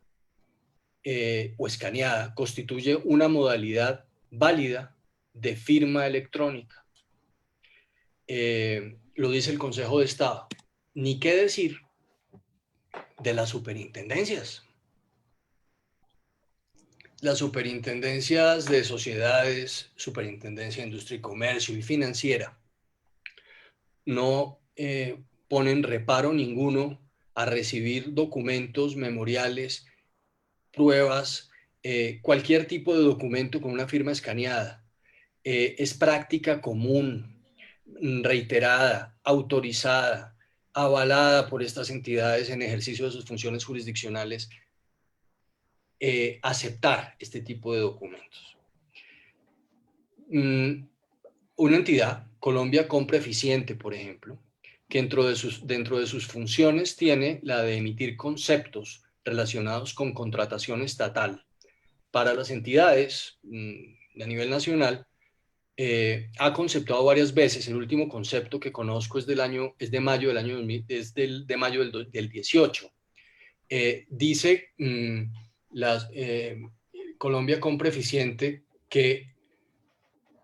o escaneada constituye una modalidad válida de firma electrónica. Lo dice el Consejo de Estado. Ni qué decir de las superintendencias. Las superintendencias de sociedades, superintendencia de industria y comercio y financiera, no ponen reparo ninguno a recibir documentos, memoriales, pruebas, cualquier tipo de documento con una firma escaneada. Es práctica común, reiterada, autorizada, avalada por estas entidades en ejercicio de sus funciones jurisdiccionales, aceptar este tipo de documentos. Una entidad, Colombia Compra Eficiente, por ejemplo, que dentro de sus funciones tiene la de emitir conceptos relacionados con contratación estatal para las entidades a nivel nacional, ha conceptuado varias veces. El último concepto que conozco es de mayo del año 2000, de mayo del 18. Dice Colombia Compra Eficiente que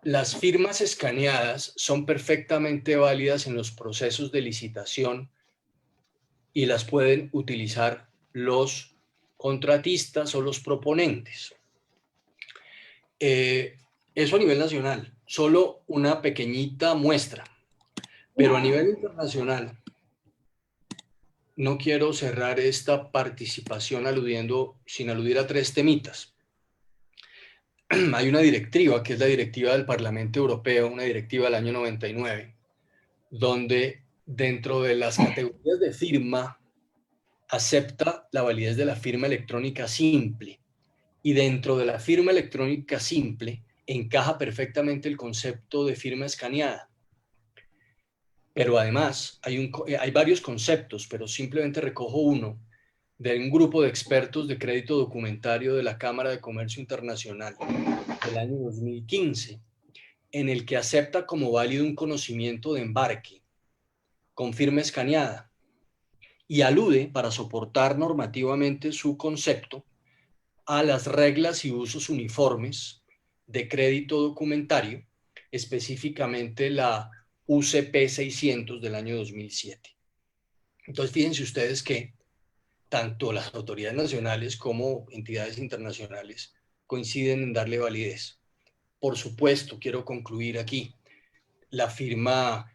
las firmas escaneadas son perfectamente válidas en los procesos de licitación y las pueden utilizar los contratistas o los proponentes. Eso a nivel nacional, solo una pequeñita muestra, pero a nivel internacional, no quiero cerrar esta participación sin aludir a tres temitas. Hay una directiva, que es la directiva del Parlamento Europeo, una directiva del año 99, donde dentro de las categorías de firma acepta la validez de la firma electrónica simple, y dentro de la firma electrónica simple encaja perfectamente el concepto de firma escaneada. Pero además hay varios conceptos, pero simplemente recojo uno de un grupo de expertos de crédito documentario de la Cámara de Comercio Internacional del año 2015, en el que acepta como válido un conocimiento de embarque con firma escaneada y alude, para soportar normativamente su concepto, a las reglas y usos uniformes de crédito documentario, específicamente la UCP 600 del año 2007. Entonces, fíjense ustedes que tanto las autoridades nacionales como entidades internacionales coinciden en darle validez. Por supuesto, quiero concluir aquí, la firma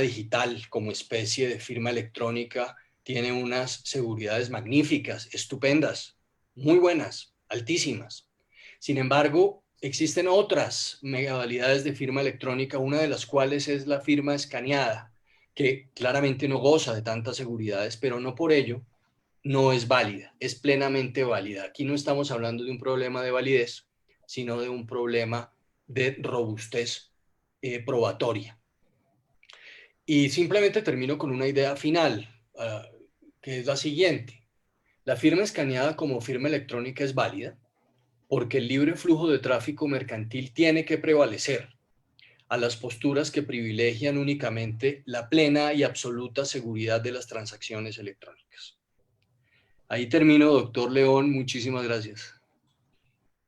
digital como especie de firma electrónica tiene unas seguridades magníficas, estupendas, muy buenas, altísimas. Sin embargo, existen otras modalidades de firma electrónica, una de las cuales es la firma escaneada, que claramente no goza de tantas seguridades, pero no por ello no es válida, es plenamente válida. Aquí no estamos hablando de un problema de validez, sino de un problema de robustez probatoria. Y simplemente termino con una idea final, que es la siguiente. La firma escaneada como firma electrónica es válida porque el libre flujo de tráfico mercantil tiene que prevalecer a las posturas que privilegian únicamente la plena y absoluta seguridad de las transacciones electrónicas. Ahí termino, doctor León. Muchísimas gracias.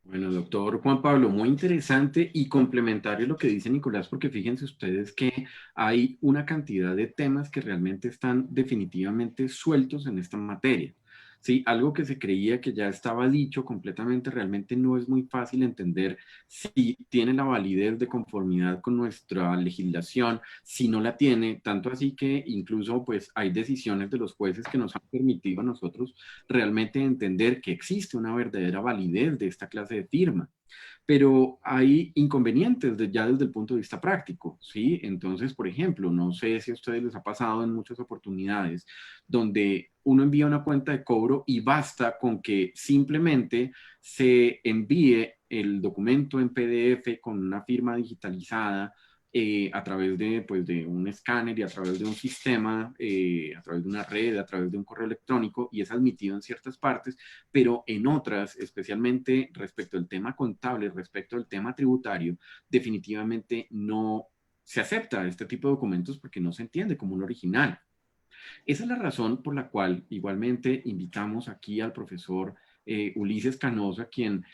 Bueno, doctor Juan Pablo, muy interesante y complementario lo que dice Nicolás, porque fíjense ustedes que hay una cantidad de temas que realmente están definitivamente sueltos en esta materia. Sí, algo que se creía que ya estaba dicho completamente, realmente no es muy fácil entender si tiene la validez de conformidad con nuestra legislación, si no la tiene, tanto así que incluso pues hay decisiones de los jueces que nos han permitido a nosotros realmente entender que existe una verdadera validez de esta clase de firma. Pero hay inconvenientes ya desde el punto de vista práctico, ¿sí? Entonces, por ejemplo, no sé si a ustedes les ha pasado en muchas oportunidades donde uno envía una cuenta de cobro y basta con que simplemente se envíe el documento en PDF con una firma digitalizada a través de, pues, de un escáner y a través de un sistema, a través de una red, a través de un correo electrónico, y es admitido en ciertas partes, pero en otras, especialmente respecto al tema contable, respecto al tema tributario, definitivamente no se acepta este tipo de documentos porque no se entiende como un original. Esa es la razón por la cual igualmente invitamos aquí al profesor Ulises Canosa, a quien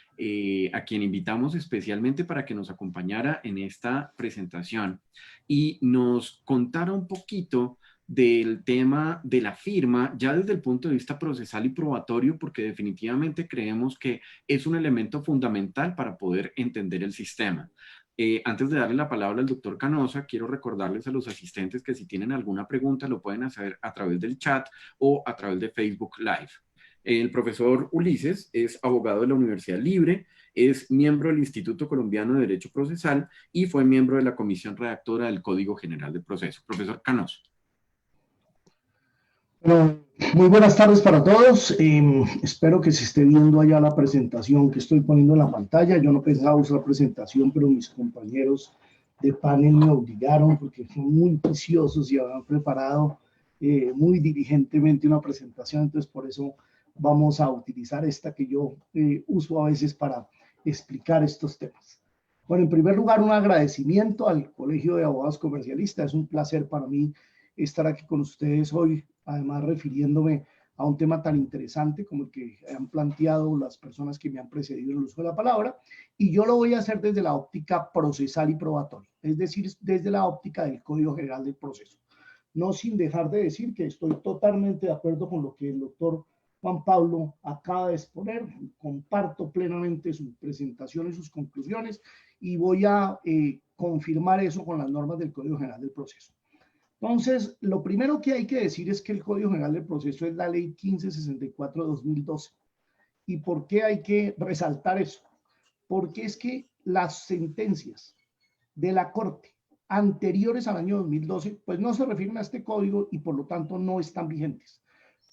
invitamos especialmente para que nos acompañara en esta presentación y nos contara un poquito del tema de la firma, ya desde el punto de vista procesal y probatorio, porque definitivamente creemos que es un elemento fundamental para poder entender el sistema. Antes de darle la palabra al doctor Canosa, quiero recordarles a los asistentes que si tienen alguna pregunta lo pueden hacer a través del chat o a través de Facebook Live. El profesor Ulises es abogado de la Universidad Libre, es miembro del Instituto Colombiano de Derecho Procesal y fue miembro de la Comisión Redactora del Código General de Proceso. Profesor Canosa. Bueno, muy buenas tardes para todos. Espero que se esté viendo allá la presentación que estoy poniendo en la pantalla. Yo no pensaba usar presentación, pero mis compañeros de panel me obligaron porque son muy juiciosos y habían preparado muy diligentemente una presentación. Entonces, por eso vamos a utilizar esta que yo uso a veces para explicar estos temas. Bueno, en primer lugar, un agradecimiento al Colegio de Abogados Comercialistas. Es un placer para mí estar aquí con ustedes hoy, además refiriéndome a un tema tan interesante como el que han planteado las personas que me han precedido en el uso de la palabra, y yo lo voy a hacer desde la óptica procesal y probatoria, es decir, desde la óptica del Código General del Proceso. No sin dejar de decir que estoy totalmente de acuerdo con lo que el doctor Juan Pablo acaba de exponer, comparto plenamente su presentación y sus conclusiones, y voy a confirmar eso con las normas del Código General del Proceso. Entonces, lo primero que hay que decir es que el Código General del Proceso es la Ley 1564 de 2012. ¿Y por qué hay que resaltar eso? Porque es que las sentencias de la Corte anteriores al año 2012, pues no se refieren a este código y por lo tanto no están vigentes.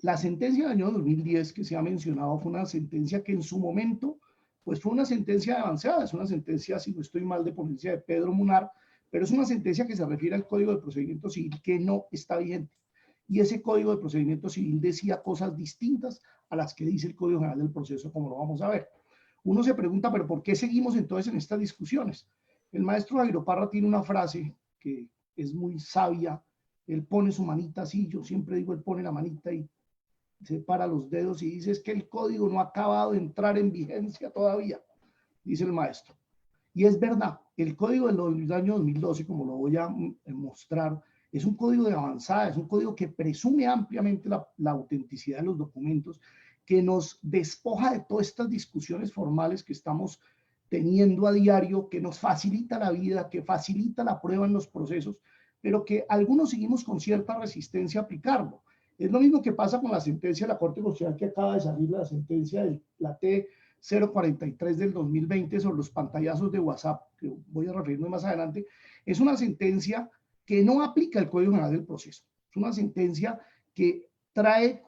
La sentencia del año 2010 que se ha mencionado fue una sentencia que en su momento, pues fue una sentencia avanzada, es una sentencia, si no estoy mal, de ponencia de Pedro Munar, pero es una sentencia que se refiere al Código de Procedimiento Civil que no está vigente. Y ese Código de Procedimiento Civil decía cosas distintas a las que dice el Código General del Proceso, como lo vamos a ver. Uno se pregunta, ¿pero por qué seguimos entonces en estas discusiones? El maestro Jairo Parra tiene una frase que es muy sabia. Él pone su manita así, yo siempre digo, él pone la manita y separa los dedos y dice, es que el código no ha acabado de entrar en vigencia todavía, dice el maestro. Y es verdad, el código del año 2012, como lo voy a mostrar, es un código de avanzada, es un código que presume ampliamente la autenticidad de los documentos, que nos despoja de todas estas discusiones formales que estamos teniendo a diario, que nos facilita la vida, que facilita la prueba en los procesos, pero que algunos seguimos con cierta resistencia a aplicarlo. Es lo mismo que pasa con la sentencia de la Corte Constitucional que acaba de salir, la sentencia de la T043 del 2020 sobre los pantallazos de WhatsApp, que voy a referirme más adelante. Es una sentencia que no aplica el Código General del Proceso. Es una sentencia que trae,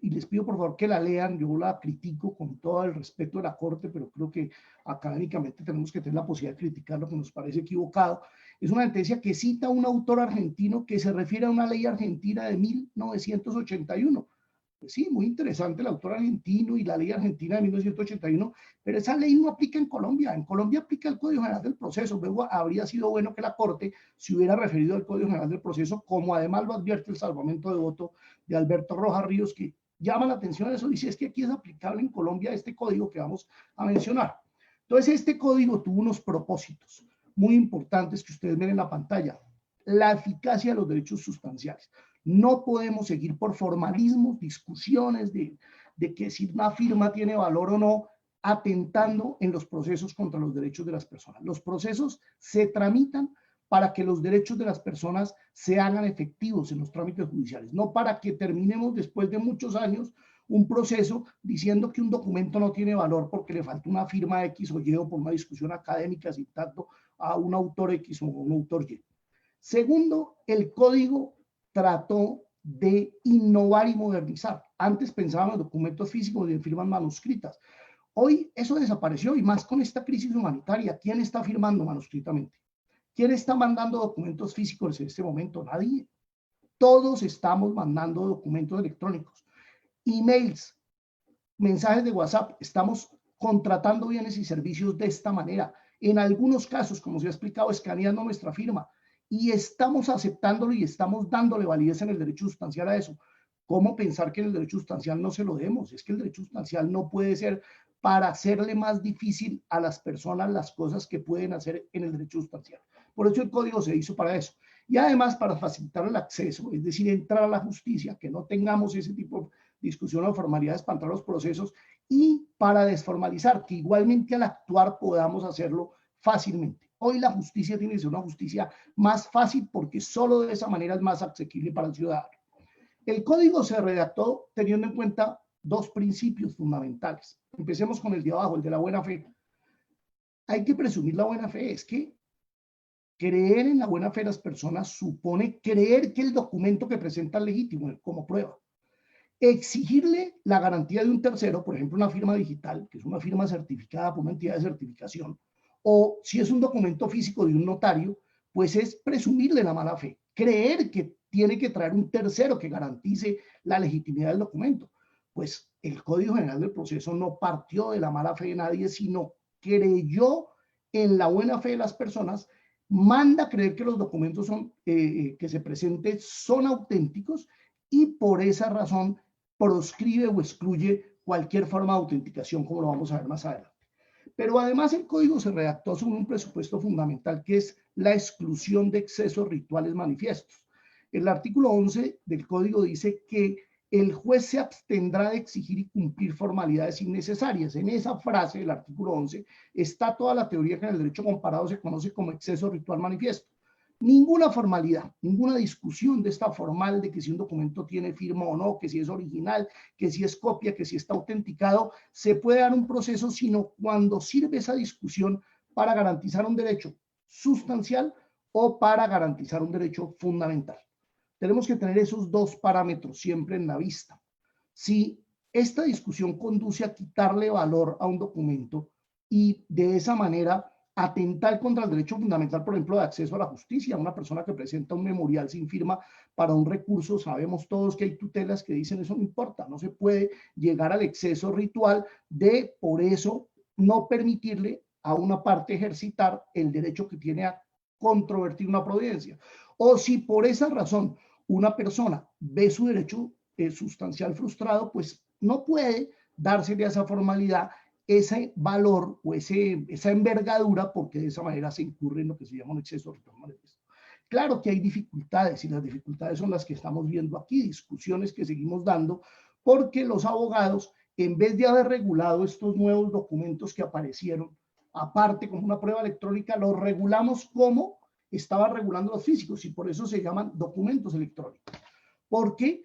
y les pido por favor que la lean, yo la critico con todo el respeto de la Corte, pero creo que académicamente tenemos que tener la posibilidad de criticar lo que nos parece equivocado. Es una sentencia que cita a un autor argentino que se refiere a una ley argentina de 1981. Pues sí, muy interesante el autor argentino y la ley argentina de 1981, pero esa ley no aplica en Colombia. En Colombia aplica el Código General del Proceso. Luego habría sido bueno que la Corte se hubiera referido al Código General del Proceso, como además lo advierte el salvamento de voto de Alberto Rojas Ríos, que llama la atención a eso. Dice, es que aquí es aplicable en Colombia este código que vamos a mencionar. Entonces, este código tuvo unos propósitos muy importantes que ustedes ven en la pantalla. La eficacia de los derechos sustanciales. No podemos seguir por formalismos, discusiones de que si una firma tiene valor o no, atentando en los procesos contra los derechos de las personas. Los procesos se tramitan para que los derechos de las personas se hagan efectivos en los trámites judiciales, no para que terminemos después de muchos años un proceso diciendo que un documento no tiene valor porque le falta una firma X o Y o por una discusión académica citando a un autor X o un autor Y. Segundo, el código trató de innovar y modernizar. Antes pensábamos en documentos físicos y en firmas manuscritas. Hoy eso desapareció y más con esta crisis humanitaria. ¿Quién está firmando manuscritamente? ¿Quién está mandando documentos físicos en este momento? Nadie. Todos estamos mandando documentos electrónicos. Emails, mensajes de WhatsApp. Estamos contratando bienes y servicios de esta manera. En algunos casos, como se ha explicado, escaneando nuestra firma. Y estamos aceptándolo y estamos dándole validez en el derecho sustancial a eso. ¿Cómo pensar que en el derecho sustancial no se lo demos? Es que el derecho sustancial no puede ser para hacerle más difícil a las personas las cosas que pueden hacer en el derecho sustancial. Por eso el código se hizo para eso. Y además para facilitar el acceso, es decir, entrar a la justicia, que no tengamos ese tipo de discusión o formalidades para entrar a los procesos, y para desformalizar, que igualmente al actuar podamos hacerlo fácilmente. Hoy la justicia tiene que ser una justicia más fácil porque solo de esa manera es más asequible para el ciudadano. El código se redactó teniendo en cuenta dos principios fundamentales. Empecemos con el de abajo, el de la buena fe. Hay que presumir la buena fe. Es que creer en la buena fe de las personas supone creer que el documento que presenta es legítimo como prueba. Exigirle la garantía de un tercero, por ejemplo, una firma digital, que es una firma certificada por una entidad de certificación, o si es un documento físico de un notario, pues es presumirle la mala fe, creer que tiene que traer un tercero que garantice la legitimidad del documento. Pues el Código General del Proceso no partió de la mala fe de nadie, sino creyó en la buena fe de las personas, manda creer que los documentos que se presenten son auténticos y por esa razón proscribe o excluye cualquier forma de autenticación, como lo vamos a ver más adelante. Pero además el código se redactó sobre un presupuesto fundamental que es la exclusión de excesos rituales manifiestos. El artículo 11 del código dice que el juez se abstendrá de exigir y cumplir formalidades innecesarias. En esa frase del artículo 11 está toda la teoría que en el derecho comparado se conoce como exceso ritual manifiesto. Ninguna formalidad, ninguna discusión de esta formal de que si un documento tiene firma o no, que si es original, que si es copia, que si está autenticado, se puede dar un proceso, sino cuando sirve esa discusión para garantizar un derecho sustancial o para garantizar un derecho fundamental. Tenemos que tener esos dos parámetros siempre en la vista. Si esta discusión conduce a quitarle valor a un documento y de esa manera atentar contra el derecho fundamental, por ejemplo, de acceso a la justicia, una persona que presenta un memorial sin firma para un recurso, sabemos todos que hay tutelas que dicen eso no importa, no se puede llegar al exceso ritual de por eso no permitirle a una parte ejercitar el derecho que tiene a controvertir una providencia. O si por esa razón una persona ve su derecho sustancial frustrado, pues no puede dársele a esa formalidad ese valor o esa envergadura, porque de esa manera se incurre en lo que se llama un exceso de reforma de texto. Claro que hay dificultades, y las dificultades son las que estamos viendo aquí, discusiones que seguimos dando, porque los abogados, en vez de haber regulado estos nuevos documentos que aparecieron, aparte como una prueba electrónica, los regulamos como estaban regulando los físicos, y por eso se llaman documentos electrónicos, porque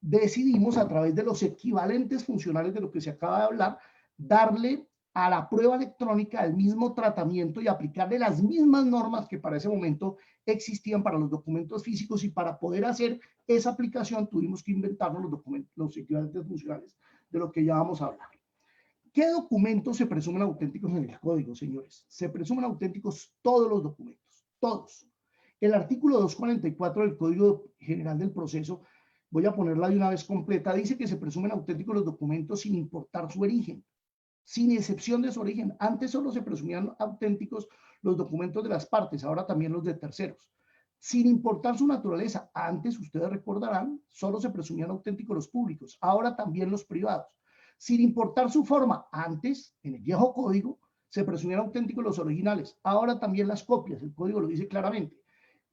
decidimos a través de los equivalentes funcionales de lo que se acaba de hablar, darle a la prueba electrónica el mismo tratamiento y aplicarle las mismas normas que para ese momento existían para los documentos físicos, y para poder hacer esa aplicación tuvimos que inventarnos los equivalentes funcionales de lo que ya vamos a hablar. ¿Qué documentos se presumen auténticos en el código, señores? Se presumen auténticos todos los documentos, todos. El artículo 244 del Código General del Proceso, voy a ponerla de una vez completa, dice que se presumen auténticos los documentos sin importar su origen, sin excepción de su origen. Antes solo se presumían auténticos los documentos de las partes, ahora también los de terceros. Sin importar su naturaleza, antes, ustedes recordarán, solo se presumían auténticos los públicos, ahora también los privados. Sin importar su forma, antes, en el viejo código, se presumían auténticos los originales, ahora también las copias, el código lo dice claramente.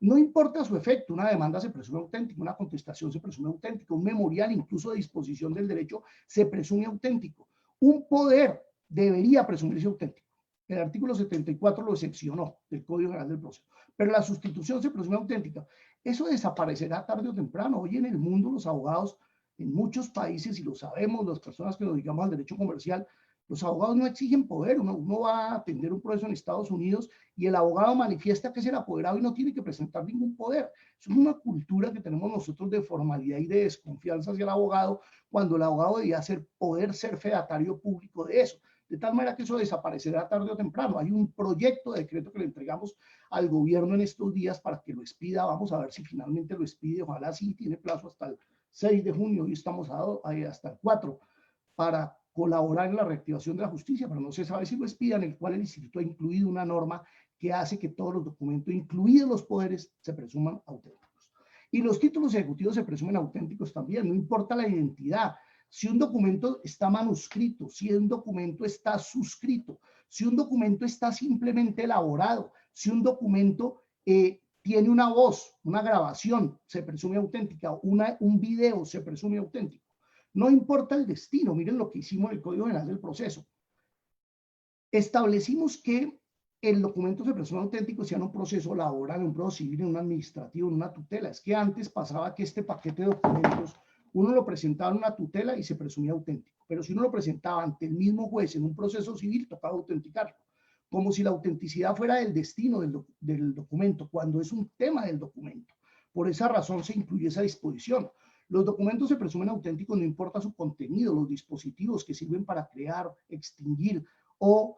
No importa su efecto, una demanda se presume auténtica, una contestación se presume auténtica, un memorial, incluso de disposición del derecho, se presume auténtico. Un poder debería presumirse auténtico. El artículo 74 lo excepcionó del Código General del Proceso, pero la sustitución se presume auténtica. Eso desaparecerá tarde o temprano. Hoy en el mundo los abogados, en muchos países, y lo sabemos, las personas que nos dedicamos al derecho comercial, los abogados no exigen poder. Uno va a atender un proceso en Estados Unidos y el abogado manifiesta que es el apoderado y no tiene que presentar ningún poder. Eso es una cultura que tenemos nosotros de formalidad y de desconfianza hacia el abogado, cuando el abogado debía poder ser fedatario público de eso. De tal manera que eso desaparecerá tarde o temprano. Hay un proyecto de decreto que le entregamos al gobierno en estos días para que lo expida. Vamos a ver si finalmente lo expide. Ojalá sí, tiene plazo hasta el 6 de junio. Hoy estamos hasta el 4 para colaborar en la reactivación de la justicia, pero no se sabe si lo expida, en el cual el instituto ha incluido una norma que hace que todos los documentos, incluidos los poderes, se presuman auténticos. Y los títulos ejecutivos se presumen auténticos también, no importa la identidad. Si un documento está manuscrito, si un documento está suscrito, si un documento está simplemente elaborado, si un documento tiene una voz, una grabación, se presume auténtica, un video se presume auténtico. No importa el destino. Miren lo que hicimos en el Código General del Proceso. Establecimos que el documento se presume auténtico sea en un proceso laboral, en un proceso civil, en un administrativo, en una tutela. Es que antes pasaba que este paquete de documentos uno lo presentaba en una tutela y se presumía auténtico, pero si uno lo presentaba ante el mismo juez en un proceso civil, tocaba autenticarlo, como si la autenticidad fuera del destino del documento, cuando es un tema del documento. Por esa razón se incluye esa disposición. Los documentos se presumen auténticos no importa su contenido, los dispositivos que sirven para crear, extinguir o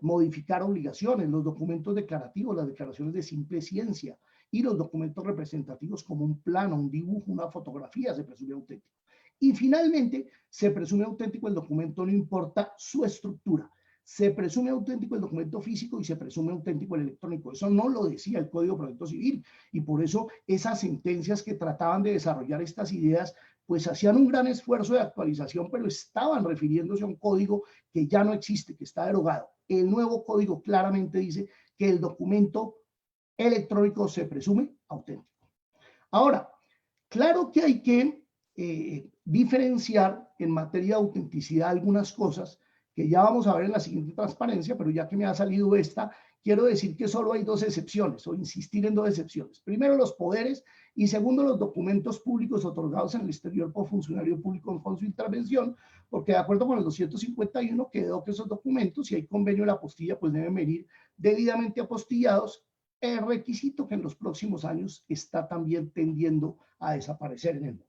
modificar obligaciones, los documentos declarativos, las declaraciones de simple ciencia, y los documentos representativos como un plano, un dibujo, una fotografía, se presume auténtico. Y finalmente, se presume auténtico el documento, no importa su estructura. Se presume auténtico el documento físico y se presume auténtico el electrónico. Eso no lo decía el Código de Proceso Civil, y por eso esas sentencias que trataban de desarrollar estas ideas, pues hacían un gran esfuerzo de actualización, pero estaban refiriéndose a un código que ya no existe, que está derogado. El nuevo código claramente dice que el documento electrónico se presume auténtico. Ahora, claro que hay que diferenciar en materia de autenticidad algunas cosas que ya vamos a ver en la siguiente transparencia, pero ya que me ha salido esta, quiero decir que solo hay dos excepciones, o insistir en dos excepciones. Primero, los poderes, y segundo, los documentos públicos otorgados en el exterior por funcionario público con su intervención, porque de acuerdo con el 251 quedó que esos documentos, si hay convenio de la apostilla, pues deben venir debidamente apostillados, el requisito que en los próximos años está también tendiendo a desaparecer en el mundo.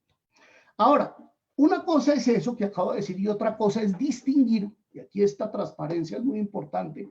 Ahora, una cosa es eso que acabo de decir y otra cosa es distinguir, y aquí esta transparencia es muy importante,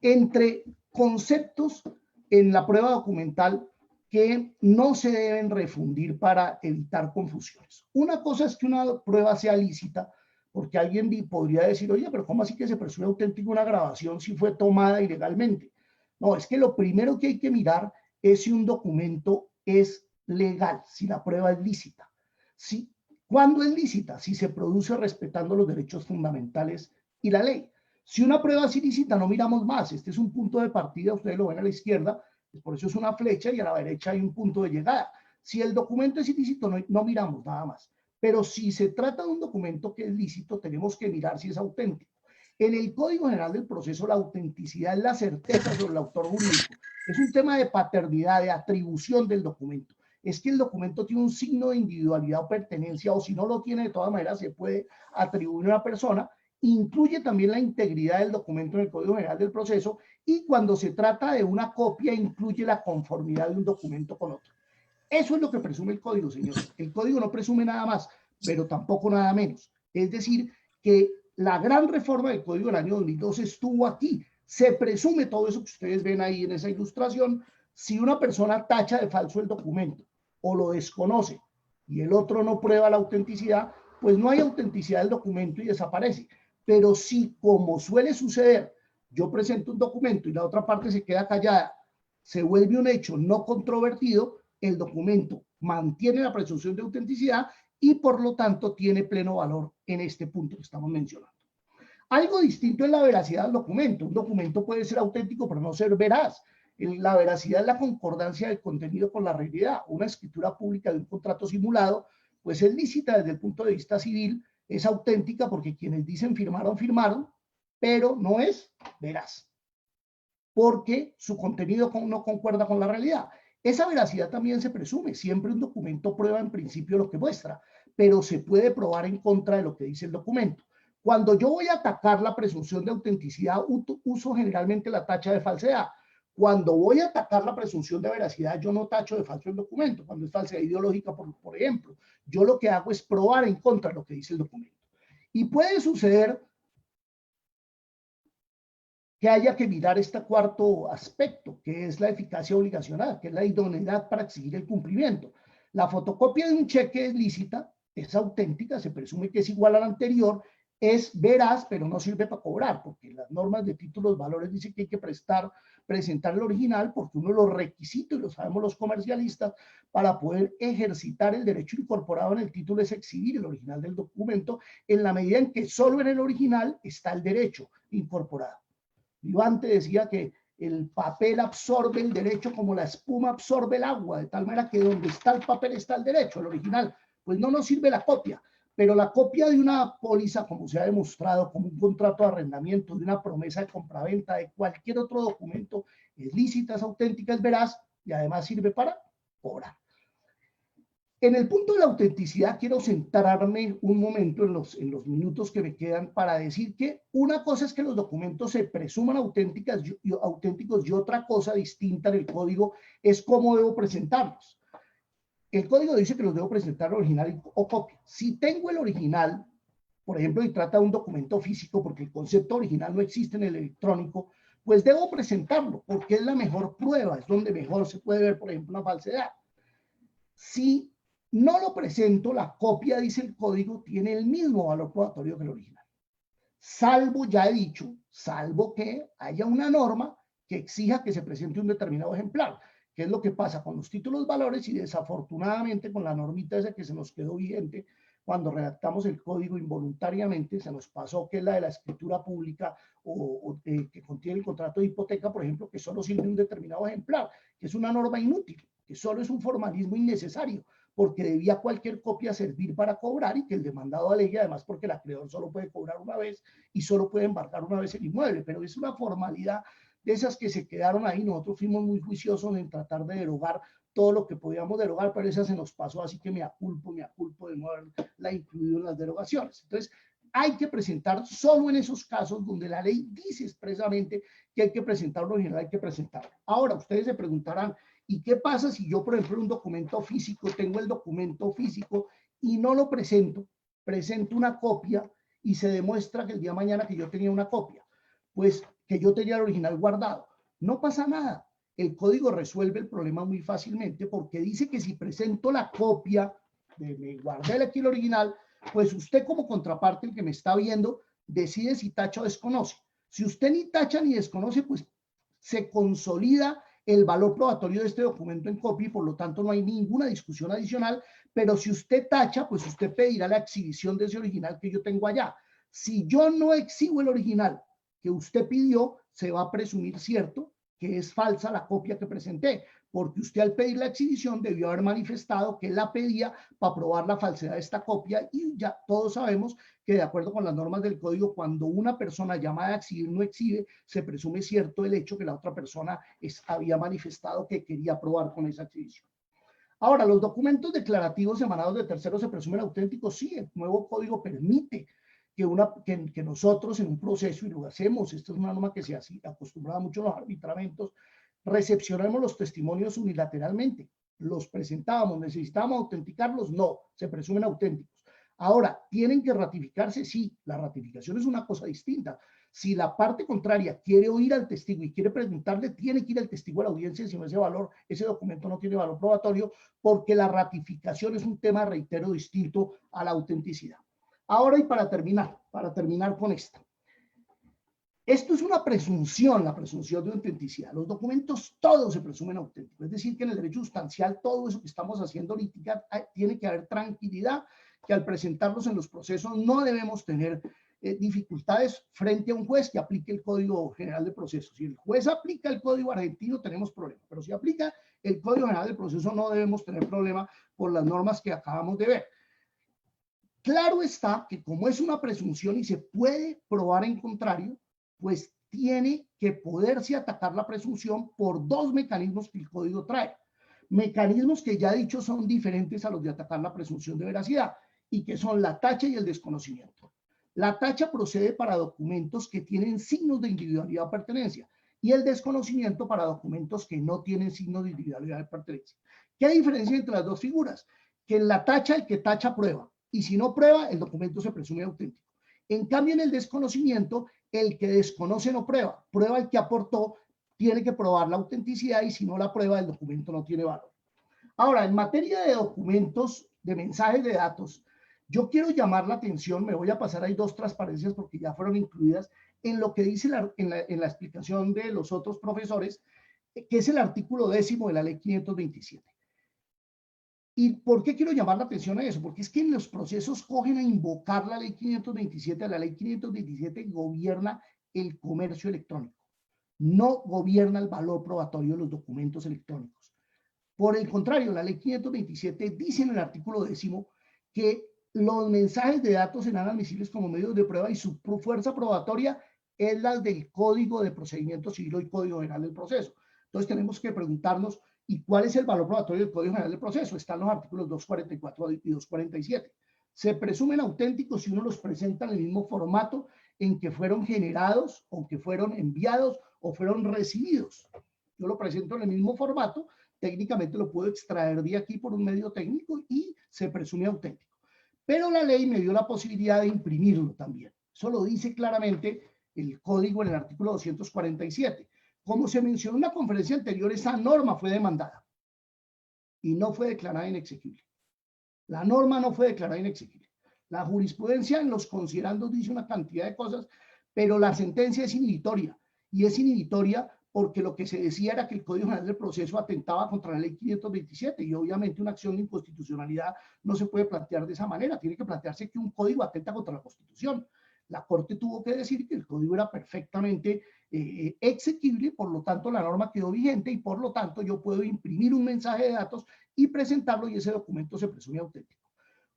entre conceptos en la prueba documental que no se deben refundir para evitar confusiones. Una cosa es que una prueba sea lícita, porque alguien podría decir, oye, pero ¿cómo así que se presume auténtica una grabación si fue tomada ilegalmente? No, es que lo primero que hay que mirar es si un documento es legal, si la prueba es lícita. Si, ¿cuándo es lícita? Si se produce respetando los derechos fundamentales y la ley. Si una prueba es ilícita, no miramos más. Este es un punto de partida, ustedes lo ven a la izquierda, por eso es una flecha, y a la derecha hay un punto de llegada. Si el documento es ilícito, no miramos nada más. Pero si se trata de un documento que es lícito, tenemos que mirar si es auténtico. En el Código General del Proceso, la autenticidad es la certeza sobre el autor jurídico. Es un tema de paternidad, de atribución del documento. Es que el documento tiene un signo de individualidad o pertenencia, o si no lo tiene, de todas maneras se puede atribuir a una persona. Incluye también la integridad del documento en el Código General del Proceso, y cuando se trata de una copia, incluye la conformidad de un documento con otro. Eso es lo que presume el código, señores. El código no presume nada más, pero tampoco nada menos. Es decir, que la gran reforma del código del año 2012 estuvo aquí. Se presume todo eso que ustedes ven ahí en esa ilustración. Si una persona tacha de falso el documento o lo desconoce y el otro no prueba la autenticidad, pues no hay autenticidad del documento y desaparece. Pero si, como suele suceder, yo presento un documento y la otra parte se queda callada, se vuelve un hecho no controvertido, el documento mantiene la presunción de autenticidad y por lo tanto tiene pleno valor en este punto que estamos mencionando. Algo distinto es la veracidad del documento. Un documento puede ser auténtico pero no ser veraz. La veracidad es la concordancia del contenido con la realidad. Una escritura pública de un contrato simulado pues es lícita desde el punto de vista civil, es auténtica porque quienes dicen firmaron, firmaron, pero no es veraz porque su contenido no concuerda con la realidad. Esa veracidad también se presume. Siempre un documento prueba en principio lo que muestra, pero se puede probar en contra de lo que dice el documento. Cuando yo voy a atacar la presunción de autenticidad, uso generalmente la tacha de falsedad. Cuando voy a atacar la presunción de veracidad, yo no tacho de falso el documento. Cuando es falsedad ideológica, por ejemplo, yo lo que hago es probar en contra de lo que dice el documento. Y puede suceder que haya que mirar este cuarto aspecto, que es la eficacia obligacional, que es la idoneidad para exigir el cumplimiento. La fotocopia de un cheque es lícita, es auténtica, se presume que es igual a la anterior, es veraz, pero no sirve para cobrar, porque las normas de títulos valores dicen que hay que presentar el original, porque uno de los requisitos, y lo sabemos los comercialistas, para poder ejercitar el derecho incorporado en el título es exhibir el original del documento, en la medida en que solo en el original está el derecho incorporado. Vivante decía que el papel absorbe el derecho como la espuma absorbe el agua, de tal manera que donde está el papel está el derecho, el original. Pues no nos sirve la copia, pero la copia de una póliza, como se ha demostrado, como un contrato de arrendamiento, de una promesa de compraventa, de cualquier otro documento, es lícita, es auténtica, es veraz y además sirve para cobrar. En el punto de la autenticidad quiero centrarme un momento en los minutos que me quedan para decir que una cosa es que los documentos se presuman auténticos y otra cosa distinta en el código es cómo debo presentarlos. El código dice que los debo presentar original o copia. Si tengo el original, por ejemplo, y trata de un documento físico porque el concepto original no existe en el electrónico, pues debo presentarlo porque es la mejor prueba, es donde mejor se puede ver, por ejemplo, una falsedad. Si no lo presento, la copia, dice el código, tiene el mismo valor probatorio que el original. Salvo, ya he dicho, salvo que haya una norma que exija que se presente un determinado ejemplar, que es lo que pasa con los títulos valores y desafortunadamente con la normita esa que se nos quedó vigente cuando redactamos el código involuntariamente, se nos pasó que es la de la escritura pública o que contiene el contrato de hipoteca, por ejemplo, que solo sirve un determinado ejemplar, que es una norma inútil, que solo es un formalismo innecesario, porque debía cualquier copia servir para cobrar y que el demandado alegue, además porque el acreedor solo puede cobrar una vez y solo puede embargar una vez el inmueble, pero es una formalidad de esas que se quedaron ahí. Nosotros fuimos muy juiciosos en tratar de derogar todo lo que podíamos derogar, pero esa se nos pasó, así que me aculpo de no haberla incluido en las derogaciones. Entonces, hay que presentar solo en esos casos donde la ley dice expresamente que hay que presentar lo original, hay que presentarlo. Ahora, ustedes se preguntarán, ¿y qué pasa si yo, por ejemplo, en un documento físico, tengo el documento físico y no lo presento, presento una copia y se demuestra que el día de mañana que yo tenía una copia, pues que yo tenía el original guardado? No pasa nada. El código resuelve el problema muy fácilmente porque dice que si presento la copia, me guardé aquí el original, pues usted como contraparte, el que me está viendo, decide si tacha o desconoce. Si usted ni tacha ni desconoce, pues se consolida el valor probatorio de este documento en copia y por lo tanto no hay ninguna discusión adicional, pero si usted tacha, pues usted pedirá la exhibición de ese original que yo tengo allá. Si yo no exhibo el original que usted pidió, se va a presumir cierto que es falsa la copia que presenté, porque usted al pedir la exhibición debió haber manifestado que la pedía para probar la falsedad de esta copia y ya todos sabemos que de acuerdo con las normas del código, cuando una persona llamada a exhibir no exhibe, se presume cierto el hecho que la otra persona había manifestado que quería probar con esa exhibición. Ahora, los documentos declarativos emanados de terceros se presumen auténticos. Sí, el nuevo código permite que nosotros en un proceso, y lo hacemos, esta es una norma que se acostumbraba mucho en los arbitramentos, recepcionamos los testimonios unilateralmente, los presentábamos, necesitábamos autenticarlos, no, se presumen auténticos. Ahora, ¿tienen que ratificarse? Sí, la ratificación es una cosa distinta. Si la parte contraria quiere oír al testigo y quiere preguntarle, tiene que ir al testigo a la audiencia, si no ese documento no tiene valor probatorio, porque la ratificación es un tema, reitero, distinto a la autenticidad. Ahora, y para terminar con esta. Esto es una presunción, la presunción de autenticidad. Los documentos todos se presumen auténticos. Es decir, que en el derecho sustancial todo eso que estamos haciendo ahorita tiene que haber tranquilidad, que al presentarlos en los procesos no debemos tener dificultades frente a un juez que aplique el Código General de Procesos. Si el juez aplica el Código argentino, tenemos problemas. Pero si aplica el Código General de Procesos, no debemos tener problema por las normas que acabamos de ver. Claro está que como es una presunción y se puede probar en contrario, pues tiene que poderse atacar la presunción por dos mecanismos que el código trae. Mecanismos que ya dicho son diferentes a los de atacar la presunción de veracidad y que son la tacha y el desconocimiento. La tacha procede para documentos que tienen signos de individualidad o pertenencia y el desconocimiento para documentos que no tienen signos de individualidad o pertenencia. ¿Qué diferencia entre las dos figuras? Que en la tacha el que tacha prueba y si no prueba el documento se presume auténtico. En cambio en el desconocimiento el que desconoce no prueba, prueba el que aportó, tiene que probar la autenticidad y si no la prueba el documento no tiene valor. Ahora, en materia de documentos, de mensajes de datos, yo quiero llamar la atención, me voy a pasar ahí dos transparencias porque ya fueron incluidas en lo que dice en la explicación de los otros profesores, que es el artículo 10º de la ley 527. ¿Y por qué quiero llamar la atención a eso? Porque es que en los procesos cogen a invocar la ley 527, la ley 527 gobierna el comercio electrónico, no gobierna el valor probatorio de los documentos electrónicos. Por el contrario, la ley 527 dice en el artículo 10º que los mensajes de datos serán admisibles como medios de prueba y su fuerza probatoria es la del Código de Procedimiento Civil y Código General del Proceso. Entonces tenemos que preguntarnos, ¿y cuál es el valor probatorio del Código General del Proceso? Están los artículos 244 y 247. Se presumen auténticos si uno los presenta en el mismo formato en que fueron generados, o que fueron enviados, o fueron recibidos. Yo lo presento en el mismo formato, técnicamente lo puedo extraer de aquí por un medio técnico y se presume auténtico. Pero la ley me dio la posibilidad de imprimirlo también. Eso lo dice claramente el código en el artículo 247. Como se mencionó en la conferencia anterior, esa norma fue demandada y no fue declarada inexequible. La norma no fue declarada inexequible. La jurisprudencia en los considerandos dice una cantidad de cosas, pero la sentencia es inhibitoria. Y es inhibitoria porque lo que se decía era que el Código General del Proceso atentaba contra la ley 527 y obviamente una acción de inconstitucionalidad no se puede plantear de esa manera. Tiene que plantearse que un código atenta contra la Constitución. La Corte tuvo que decir que el código era perfectamente exequible, por lo tanto la norma quedó vigente y por lo tanto yo puedo imprimir un mensaje de datos y presentarlo y ese documento se presume auténtico.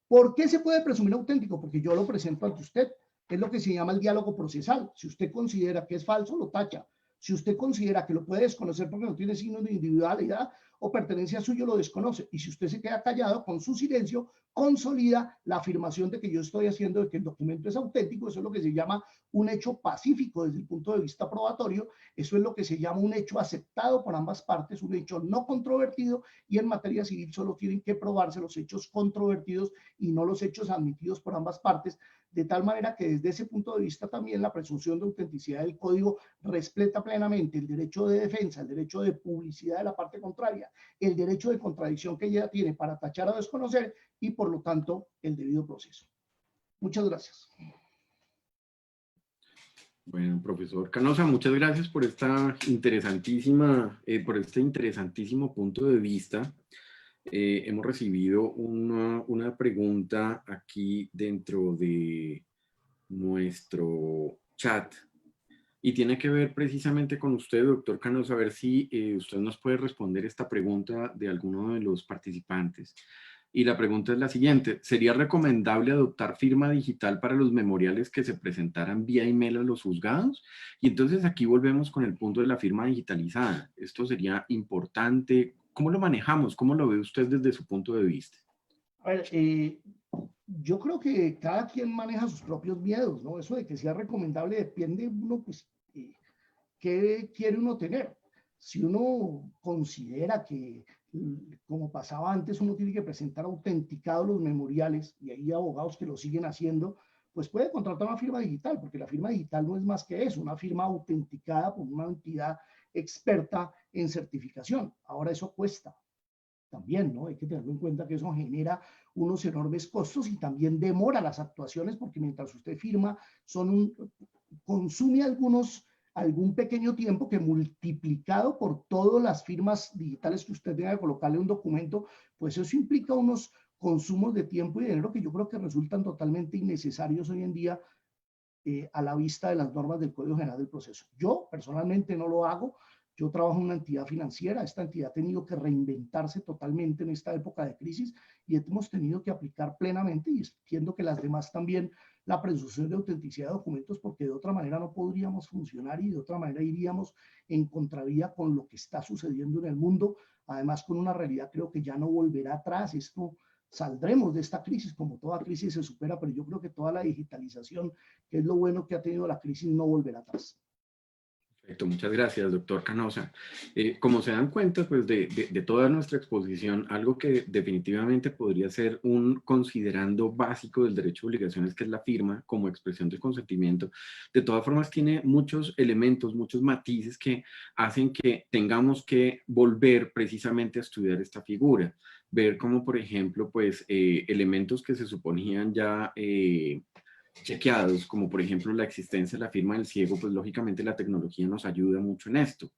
¿Por qué se puede presumir auténtico? Porque yo lo presento ante usted. Es lo que se llama el diálogo procesal. Si usted considera que es falso, lo tacha. Si usted considera que lo puede desconocer porque no tiene signos de individualidad o pertenencia suyo, lo desconoce. Y si usted se queda callado, con su silencio, consolida la afirmación de que yo estoy haciendo de que el documento es auténtico. Eso es lo que se llama un hecho pacífico desde el punto de vista probatorio. Eso es lo que se llama un hecho aceptado por ambas partes, un hecho no controvertido, y en materia civil solo tienen que probarse los hechos controvertidos y no los hechos admitidos por ambas partes, de tal manera que desde ese punto de vista también la presunción de autenticidad del código respeta plenamente el derecho de defensa, el derecho de publicidad de la parte contraria, el derecho de contradicción que ella tiene para tachar o desconocer y por lo tanto el debido proceso. Muchas gracias. Bueno, profesor Canosa, muchas gracias por esta interesantísima, por este interesantísimo punto de vista. Hemos recibido una pregunta aquí dentro de nuestro chat y tiene que ver precisamente con usted, doctor Canosa, a ver si usted nos puede responder esta pregunta de alguno de los participantes. Y la pregunta es la siguiente: ¿sería recomendable adoptar firma digital para los memoriales que se presentaran vía email a los juzgados? Y entonces aquí volvemos con el punto de la firma digitalizada. ¿Esto sería importante? ¿Cómo lo manejamos? ¿Cómo lo ve usted desde su punto de vista? A ver, yo creo que cada quien maneja sus propios miedos, ¿no? Eso de que sea recomendable depende uno, pues, ¿qué quiere uno tener? Si uno considera que, como pasaba antes, uno tiene que presentar autenticados los memoriales, y hay abogados que lo siguen haciendo, pues puede contratar una firma digital, porque la firma digital no es más que eso, una firma autenticada por una entidad experta en certificación. Ahora eso cuesta también, ¿no? Hay que tener en cuenta que eso genera unos enormes costos y también demora las actuaciones, porque mientras usted firma, consume algún pequeño tiempo que, multiplicado por todas las firmas digitales que usted tenga que colocarle un documento, pues eso implica unos consumos de tiempo y dinero que yo creo que resultan totalmente innecesarios hoy en día, a la vista de las normas del Código General del Proceso. Yo personalmente no lo hago. Yo trabajo en una entidad financiera. Esta entidad ha tenido que reinventarse totalmente en esta época de crisis y hemos tenido que aplicar plenamente, y entiendo que las demás también, la presunción de autenticidad de documentos, porque de otra manera no podríamos funcionar y de otra manera iríamos en contravía con lo que está sucediendo en el mundo. Además, con una realidad creo que ya no volverá atrás. Esto, saldremos de esta crisis, como toda crisis se supera, pero yo creo que toda la digitalización, que es lo bueno que ha tenido la crisis, no volverá atrás. Perfecto, muchas gracias, doctor Canosa. Como se dan cuenta, pues, de toda nuestra exposición, algo que definitivamente podría ser un considerando básico del derecho de obligaciones, que es la firma como expresión del consentimiento, de todas formas tiene muchos elementos, muchos matices que hacen que tengamos que volver precisamente a estudiar esta figura. Ver cómo, por ejemplo, pues, elementos que se suponían ya chequeados, como por ejemplo la existencia de la firma del ciego, pues lógicamente la tecnología nos ayuda mucho en esto.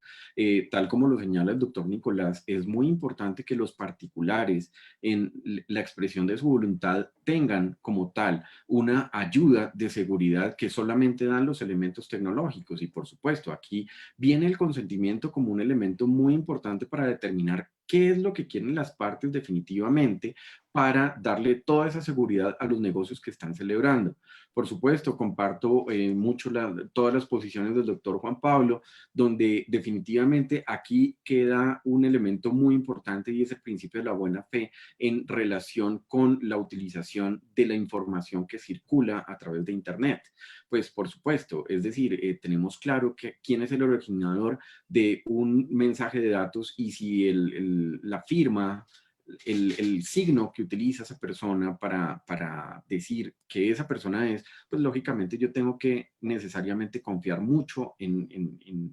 Tal como lo señala el doctor Nicolás, es muy importante que los particulares en la expresión de su voluntad tengan como tal una ayuda de seguridad que solamente dan los elementos tecnológicos. Y por supuesto, aquí viene el consentimiento como un elemento muy importante para determinar qué es lo que quieren las partes definitivamente, para darle toda esa seguridad a los negocios que están celebrando. Por supuesto, comparto mucho todas las posiciones del doctor Juan Pablo, donde definitivamente aquí queda un elemento muy importante, y es el principio de la buena fe en relación con la utilización de la información que circula a través de Internet. Pues por supuesto, es decir, tenemos claro que quién es el originador de un mensaje de datos, y si la firma, el signo que utiliza esa persona para decir que esa persona es, pues lógicamente yo tengo que necesariamente confiar mucho en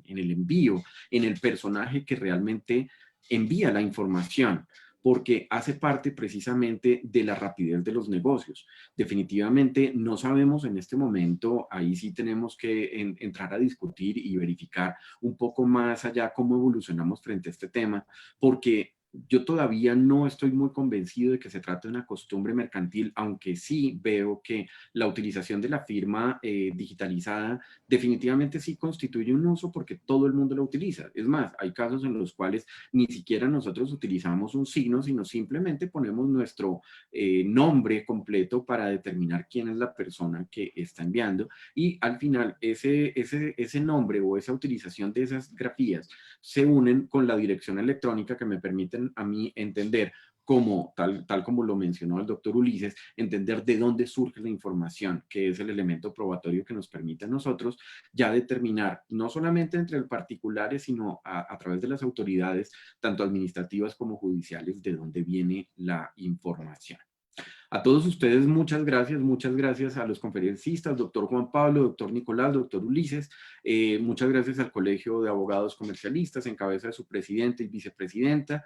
el envío, en el personaje que realmente envía la información, porque hace parte precisamente de la rapidez de los negocios. Definitivamente no sabemos en este momento, ahí sí tenemos que entrar a discutir y verificar un poco más allá cómo evolucionamos frente a este tema, porque yo todavía no estoy muy convencido de que se trate de una costumbre mercantil, aunque sí veo que la utilización de la firma digitalizada definitivamente sí constituye un uso, porque todo el mundo lo utiliza. Es más, hay casos en los cuales ni siquiera nosotros utilizamos un signo, sino simplemente ponemos nuestro nombre completo para determinar quién es la persona que está enviando, y al final ese nombre o esa utilización de esas grafías se unen con la dirección electrónica que me permiten a mí entender, como tal como lo mencionó el doctor Ulises, entender de dónde surge la información, que es el elemento probatorio que nos permite a nosotros ya determinar, no solamente entre los particulares, sino a través de las autoridades, tanto administrativas como judiciales, de dónde viene la información. A todos ustedes, muchas gracias a los conferencistas, doctor Juan Pablo, doctor Nicolás, doctor Ulises, muchas gracias al Colegio de Abogados Comercialistas en cabeza de su presidente y vicepresidenta.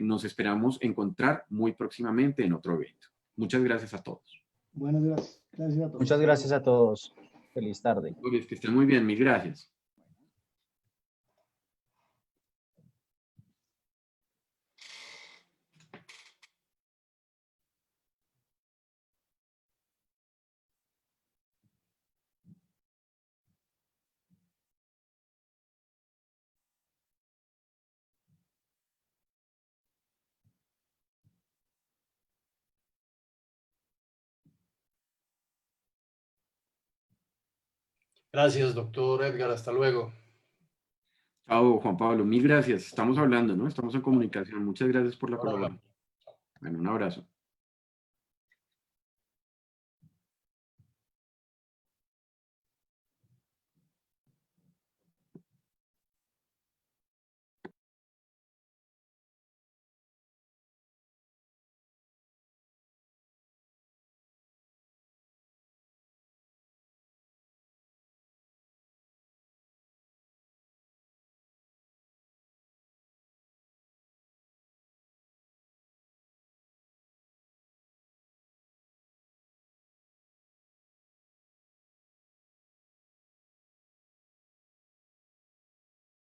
Nos esperamos encontrar muy próximamente en otro evento. Muchas gracias a todos. Buenas gracias. Gracias a todos. Muchas gracias a todos. Feliz tarde. Que estén muy bien, mil gracias. Gracias, doctor Edgar. Hasta luego. Chao, Juan Pablo, mil gracias. Estamos hablando, ¿no? Estamos en comunicación. Muchas gracias por la Ahora hablamos. colaboración. Bueno, un abrazo.